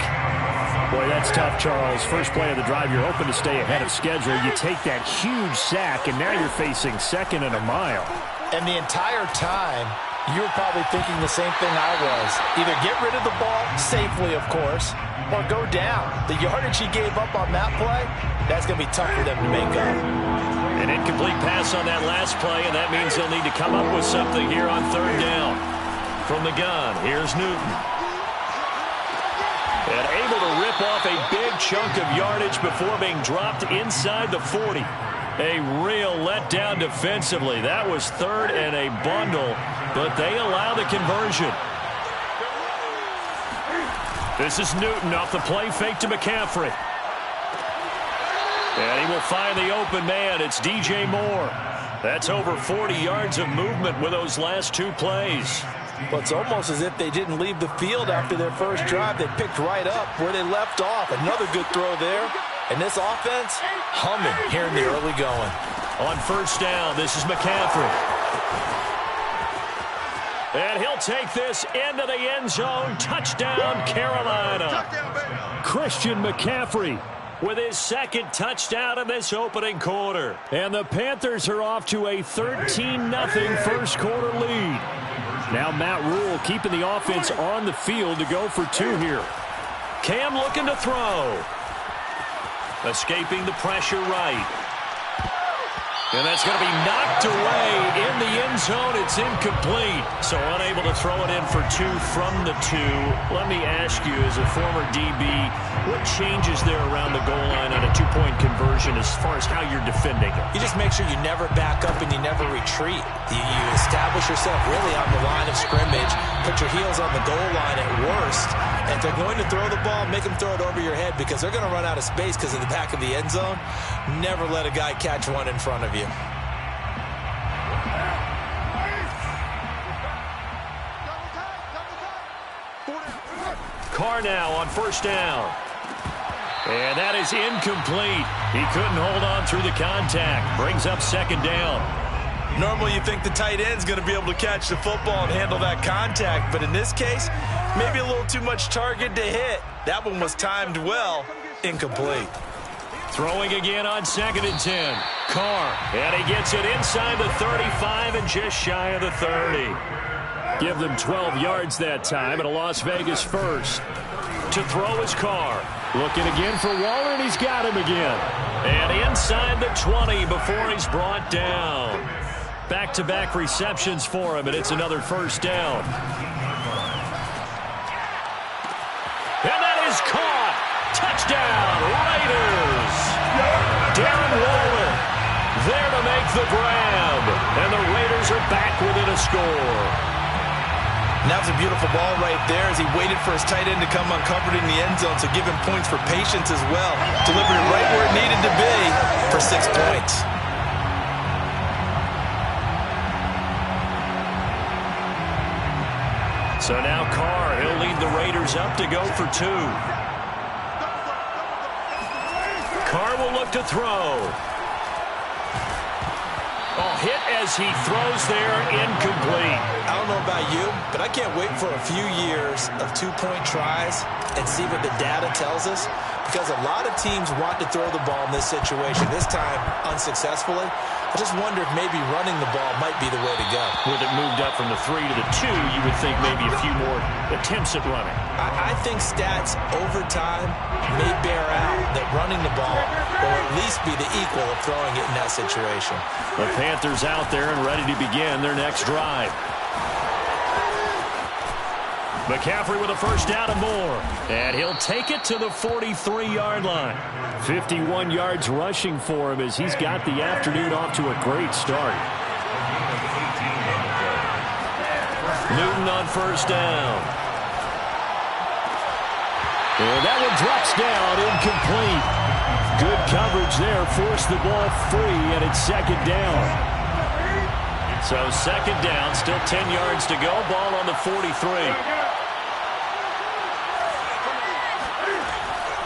Boy, that's tough, Charles. First play of the drive, you're hoping to stay ahead of schedule. You take that huge sack, and now you're facing second and a mile. And the entire time, you were probably thinking the same thing I was. Either get rid of the ball, safely, of course, or go down. The yardage he gave up on that play, that's going to be tough for them to make up. An incomplete pass on that last play, and that means they'll need to come up with something here on third down. From the gun, here's Newton. And able to rip off a big chunk of yardage before being dropped inside the 40. A real letdown defensively. That was third and a bundle, but they allow the conversion. This is Newton off the play fake to McCaffrey. And he will find the open man. It's DJ Moore. That's over 40 yards of movement with those last two plays. Well, it's almost as if they didn't leave the field after their first drive. They picked right up where they left off. Another good throw there. And this offense, humming here in the early going. On first down, this is McCaffrey. And he'll take this into the end zone. Touchdown, Carolina. Christian McCaffrey with his second touchdown in this opening quarter. And the Panthers are off to a 13-0 first quarter lead. Now Matt Rule keeping the offense on the field to go for two here. Cam looking to throw. Escaping the pressure right. And that's going to be knocked away in the end zone. It's incomplete. So unable to throw it in for two from the two. Let me ask you, as a former DB, what changes there around the goal line on a two-point conversion as far as how you're defending it? You just make sure you never back up and you never retreat. You establish yourself really on the line of scrimmage, put your heels on the goal line at worst. And if they're going to throw the ball, make them throw it over your head because they're going to run out of space because of the back of the end zone. Never let a guy catch one in front of you. Carr now on first down. And that is incomplete. He couldn't hold on through the contact. Brings up second down. Normally you think the tight end's going to be able to catch the football and handle that contact, but in this case, maybe a little too much target to hit. That one was timed well. Incomplete. Throwing again on 2nd and 10. Carr, and he gets it inside the 35 and just shy of the 30. Give them 12 yards that time and a Las Vegas first. To throw is Carr. Looking again for Waller, and he's got him again. And inside the 20 before he's brought down. Back-to-back receptions for him, and it's another first down. And that is caught. Touchdown, Raiders. Darren Waller there to make the grab. And the Raiders are back within a score. That was a beautiful ball right there as he waited for his tight end to come uncovered in the end zone, so give him points for patience as well. Delivered it right where it needed to be for 6 points. So now Carr, he'll lead the Raiders up to go for two. Carr will look to throw. Oh, hit as he throws there, incomplete. I don't know about you, but I can't wait for a few years of two-point tries and see what the data tells us, because a lot of teams want to throw the ball in this situation, this time unsuccessfully. I just wonder if maybe running the ball might be the way to go. With it moved up from the 3 to the 2, you would think maybe a few more attempts at running. I think stats over time may bear out that running the ball will at least be the equal of throwing it in that situation. The Panthers out there and ready to begin their next drive. McCaffrey with a first down and more. And he'll take it to the 43-yard line. 51 yards rushing for him as he's got the afternoon off to a great start. Newton on first down. And that one drops down, incomplete. Good coverage there. Forced the ball free, and it's second down. So second down, still 10 yards to go. Ball on the 43.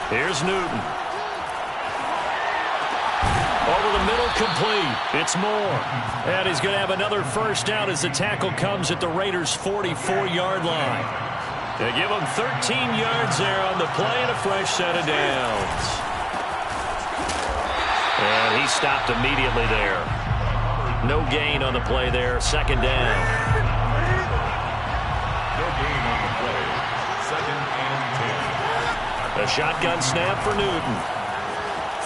Here's Newton. Over the middle, complete. It's Moore. And he's going to have another first down as the tackle comes at the Raiders' 44-yard line. They give him 13 yards there on the play and a fresh set of downs. And he stopped immediately there. No gain on the play there. Second down. No gain on the play. Second and 10. A shotgun snap for Newton.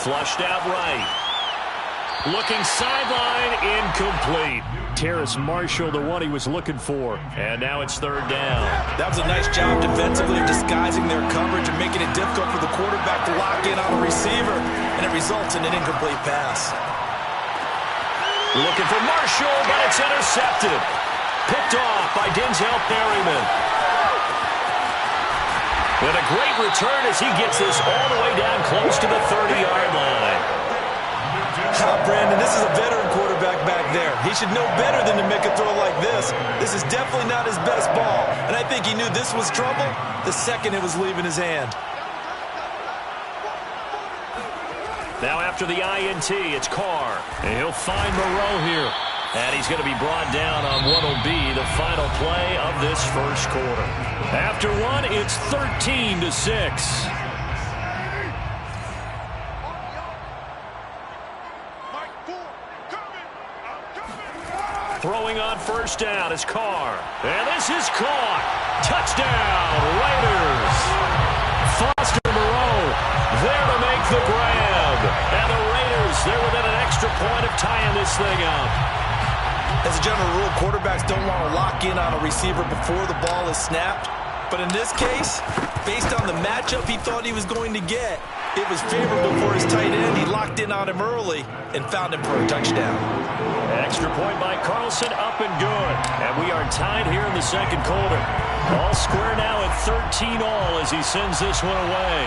Flushed out right. Looking sideline, incomplete. Terrace Marshall, the one he was looking for. And now it's third down. That was a nice job defensively of disguising their coverage and making it difficult for the quarterback to lock in on a receiver, and it results in an incomplete pass. Looking for Marshall, but it's intercepted. Picked off by Denzel Perryman. And a great return as he gets this all the way down close to the 30-yard line. Brandon, this is a veteran quarterback back there. He should know better than to make a throw like this. This is definitely not his best ball, and I think he knew this was trouble the second it was leaving his hand. Now after the INT, it's Carr. And he'll find Moreau here. And he's going to be brought down on what will be the final play of this first quarter. After one, it's 13-6. Throwing on first down is Carr. And this is caught. Touchdown, Raiders. Foster Moreau there to make the grab. And the Raiders, they're within an extra point of tying this thing up. As a general rule, quarterbacks don't want to lock in on a receiver before the ball is snapped. But in this case, based on the matchup he thought he was going to get, it was favorable for his tight end. He locked in on him early and found him for a touchdown. Extra point by Carlson, up and good. And we are tied here in the second quarter. All square now at 13-all as he sends this one away.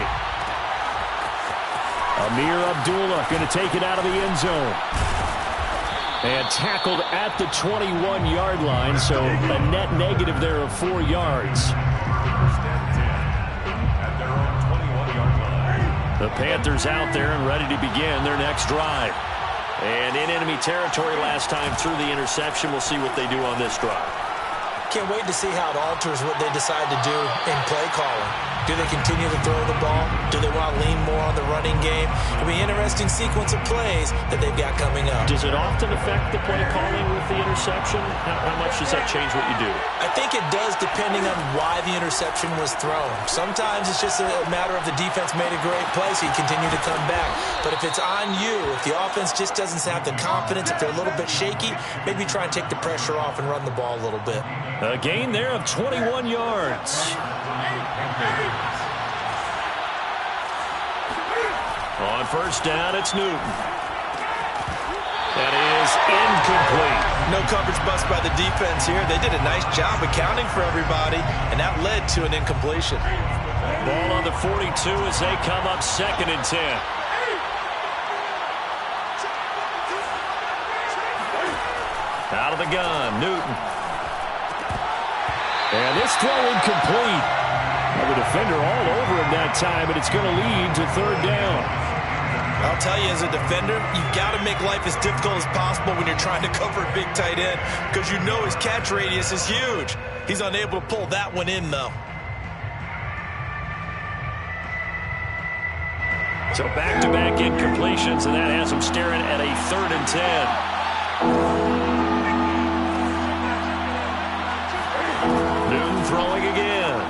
Amir Abdullah going to take it out of the end zone. And tackled at the 21-yard line, so a net negative there of 4 yards. The Panthers out there and ready to begin their next drive. And in enemy territory last time through the interception. We'll see what they do on this drive. Can't wait to see how it alters what they decide to do in play calling. Do they continue to throw the ball? Do they want to lean more on the running game? It'll be an interesting sequence of plays that they've got coming up. Does it often affect the play calling with the interception? How much does that change what you do? I think it does depending on why the interception was thrown. Sometimes it's just a matter of the defense made a great play, so you continue to come back. But if it's on you, if the offense just doesn't have the confidence, if they're a little bit shaky, maybe try and take the pressure off and run the ball a little bit. A gain there of 21 yards. On first down, it's Newton. That is incomplete. No coverage bust by the defense here. They did a nice job accounting for everybody, and that led to an incompletion. Ball on the 42 as they come up second and 10. Out of the gun, Newton. And this throw incomplete. The defender all over him that time, and it's going to lead to third down. I'll tell you, as a defender, you've got to make life as difficult as possible when you're trying to cover a big tight end, because you know his catch radius is huge. He's unable to pull that one in, though. So back-to-back incompletions, and that has him staring at a third and 10. Newton throwing again.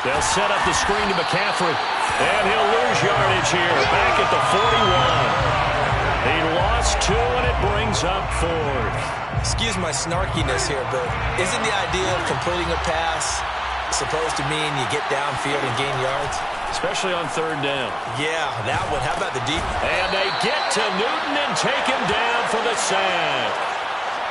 They'll set up the screen to McCaffrey. And he'll lose yardage here. Back at the 41. He lost 2, and it brings up 4th. Excuse my snarkiness here, but isn't the idea of completing a pass supposed to mean you get downfield and gain yards? Especially on third down. Yeah, that one. How about the deep? And they get to Newton and take him down for the sack.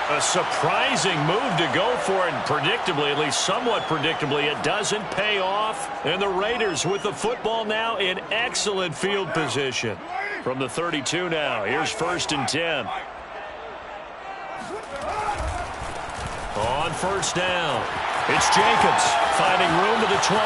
A surprising move to go for it, and predictably, at least somewhat predictably, it doesn't pay off. And the Raiders with the football now in excellent field position. From the 32 now, here's 1st and 10. On 1st down, it's Jacobs finding room to the 20.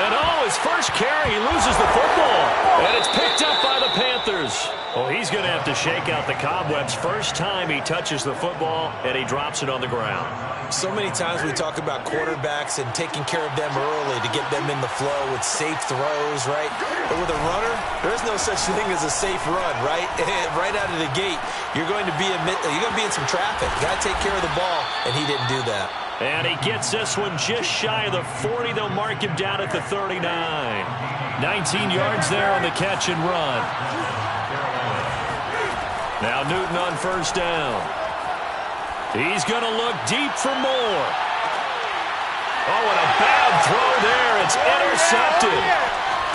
And his first carry, he loses the football. And it's picked up by the Panthers. Well, he's going to have to shake out the cobwebs. First time he touches the football, and he drops it on the ground. So many times we talk about quarterbacks and taking care of them early to get them in the flow with safe throws, right? But with a runner, there is no such thing as a safe run, right? Right out of the gate, you're going to be in some traffic. You got to take care of the ball, and he didn't do that. And he gets this one just shy of the 40. They'll mark him down at the 39. 19 yards there on the catch and run. Now Newton on 1st down. He's going to look deep for more. Oh, and a bad throw there. It's intercepted.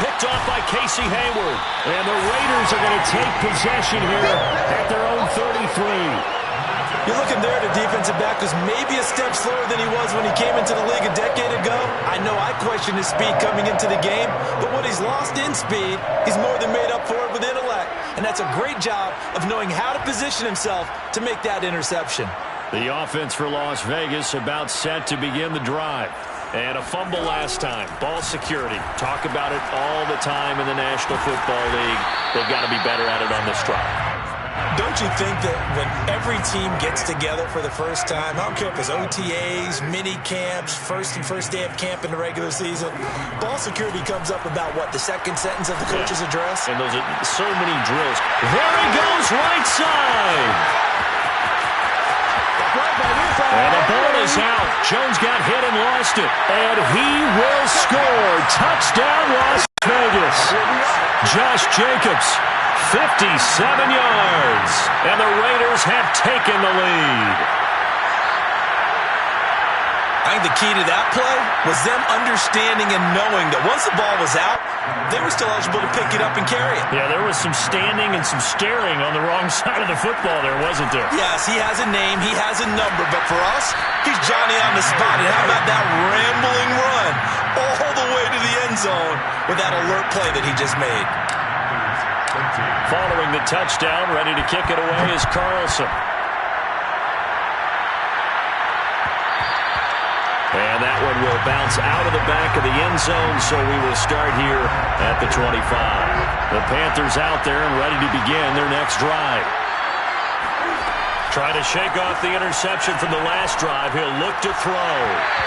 Picked off by Casey Hayward. And the Raiders are going to take possession here at their own 33. You're looking there at a defensive back who's maybe a step slower than he was when he came into the league a decade ago. I know I questioned his speed coming into the game, but what he's lost in speed, he's more than made up for it with intellect. And that's a great job of knowing how to position himself to make that interception. The offense for Las Vegas about set to begin the drive. And a fumble last time. Ball security. Talk about it all the time in the National Football League. They've got to be better at it on this drive. Don't you think that when every team gets together for the first time, I don't care if it's OTAs, mini camps, first day of camp in the regular season, ball security comes up about what, the second sentence of the coach's address? And those are so many drills. There he goes, right side. And the ball is out. Jones got hit and lost it. And he will score. Touchdown, Las Vegas. Josh Jacobs. 57 yards, and the Raiders have taken the lead. I think the key to that play was them understanding and knowing that once the ball was out, they were still eligible to pick it up and carry it. Yeah, there was some standing and some staring on the wrong side of the football there, wasn't there? Yes, he has a name, he has a number, but for us, he's Johnny on the spot. And how about that rambling run all the way to the end zone with that alert play that he just made? Following the touchdown, ready to kick it away is Carlson. And that one will bounce out of the back of the end zone, so we will start here at the 25. The Panthers out there and ready to begin their next drive. Try to shake off the interception from the last drive. He'll look to throw.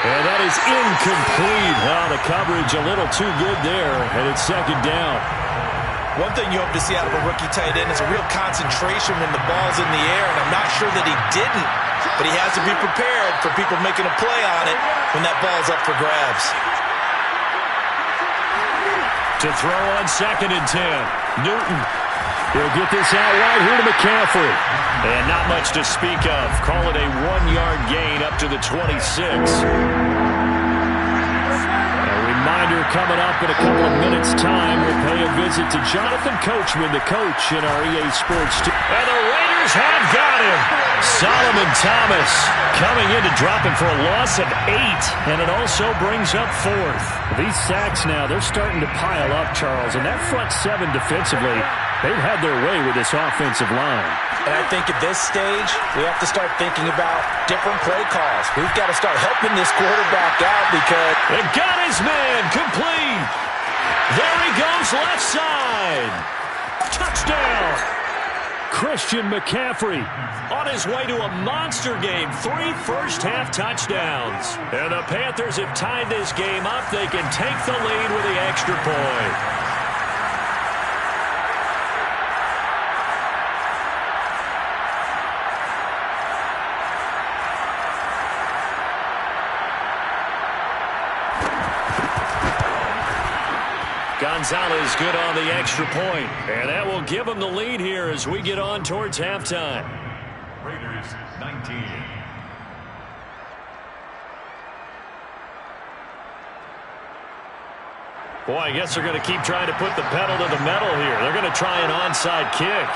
And that is incomplete. Oh, the coverage a little too good there, and it's 2nd down. One thing you hope to see out of a rookie tight end is a real concentration when the ball's in the air, and I'm not sure that he didn't, but he has to be prepared for people making a play on it when that ball's up for grabs. To throw on 2nd and 10. Newton. He'll get this out right here to McCaffrey. And not much to speak of. Call it a 1-yard gain up to the 26. Reminder coming up in a couple of minutes' time. We'll pay a visit to Jonathan Coachman, the coach in our EA Sports. And the Raiders have got him. Solomon Thomas coming in to drop him for a loss of 8. And it also brings up 4th. These sacks now, they're starting to pile up, Charles. And that front 7 defensively, they've had their way with this offensive line. And I think at this stage, we have to start thinking about different play calls. We've got to start helping this quarterback out because... They got his man complete. There he goes, left side. Touchdown. Christian McCaffrey on his way to a monster game. 3 first-half touchdowns. And the Panthers have tied this game up. They can take the lead with the extra point. Gonzalez good on the extra point. And that will give them the lead here as we get on towards halftime. Raiders 19. Boy, I guess they're going to keep trying to put the pedal to the metal here. They're going to try an onside kick.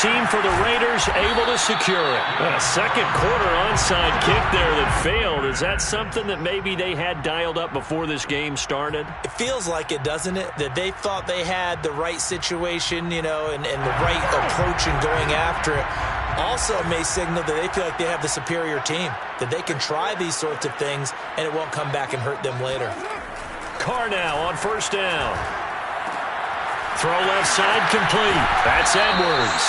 team for the Raiders able to secure it. A second quarter onside kick there that failed. Is that something that maybe they had dialed up before this game started? It feels like it, doesn't it? That they thought they had the right situation, and the right approach in going after it. Also may signal that they feel like they have the superior team, that they can try these sorts of things and it won't come back and hurt them later. Carr now on first down. Throw left side complete. That's Edwards.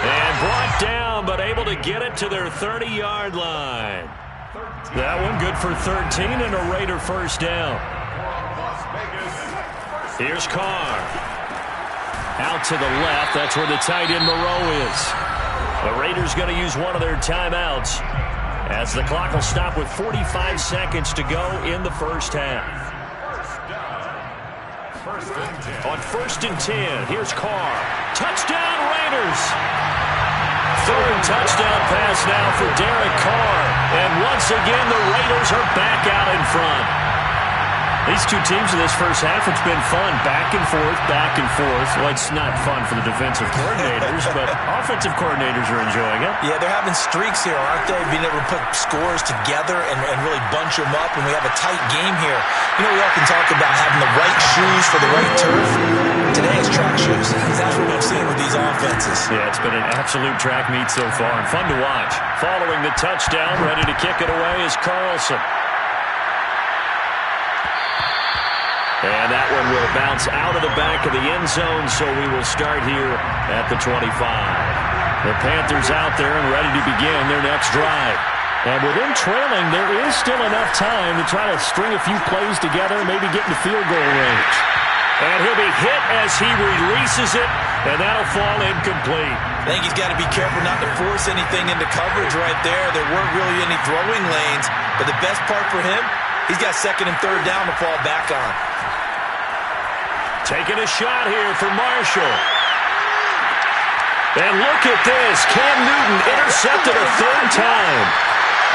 And brought down, but able to get it to their 30-yard line. That one good for 13 and a Raider first down. Here's Carr. Out to the left. That's where the tight end Moreau is. The Raiders going to use one of their timeouts as the clock will stop with 45 seconds to go in the first half. On first and 10, here's Carr. Touchdown, Raiders! Third touchdown pass now for Derek Carr. And once again, the Raiders are back out in front. These two teams in this first half, it's been fun. Back and forth, back and forth. Well, it's not fun for the defensive coordinators, but offensive coordinators are enjoying it. Yeah, they're having streaks here, aren't they? Being able to put scores together and really bunch them up, and we have a tight game here. We often talk about having the right shoes for the right turf. Today it's track shoes. That's what we've seen with these offenses. Yeah, it's been an absolute track meet so far, and fun to watch. Following the touchdown, ready to kick it away is Carlson. And that one will bounce out of the back of the end zone, so we will start here at the 25. The Panthers out there and ready to begin their next drive. And within trailing, there is still enough time to try to string a few plays together, maybe get into field goal range. And he'll be hit as he releases it, and that'll fall incomplete. I think he's got to be careful not to force anything into coverage right there. There weren't really any throwing lanes, but the best part for him, he's got second and third down to fall back on. Taking a shot here for Marshall. And look at this. Cam Newton intercepted a third time.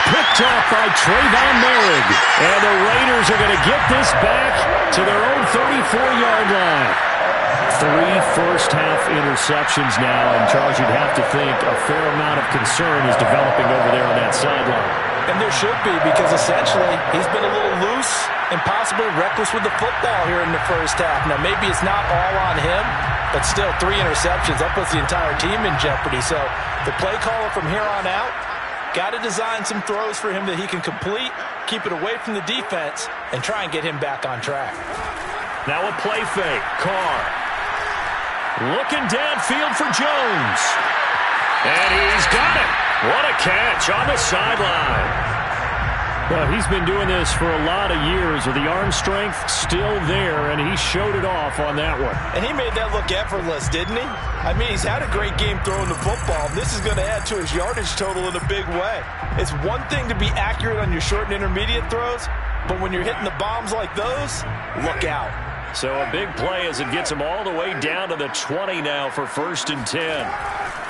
Picked off by Trayvon Merrick. And the Raiders are going to get this back to their own 34-yard line. 3 first-half interceptions now. And, Charles, you'd have to think a fair amount of concern is developing over there on that sideline. And there should be, because essentially he's been a little loose and possibly reckless with the football here in the first half. Now, maybe it's not all on him, but still 3 interceptions. That puts the entire team in jeopardy. So the play caller from here on out got to design some throws for him that he can complete, keep it away from the defense, and try and get him back on track. Now a play fake. Carr looking downfield for Jones. And he's got it. What a catch on the sideline. Well, he's been doing this for a lot of years with the arm strength still there, and he showed it off on that one. And he made that look effortless, didn't he? I mean, he's had a great game throwing the football. This is going to add to his yardage total in a big way. It's one thing to be accurate on your short and intermediate throws, but when you're hitting the bombs like those, look out. So a big play as it gets him all the way down to the 20 now for first and 10.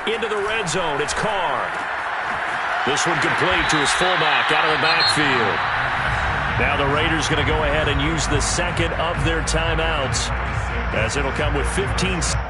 Into the red zone, it's Carr. This one complete to his fullback out of the backfield. Now the Raiders going to go ahead and use the second of their timeouts as it'll come with 15 seconds.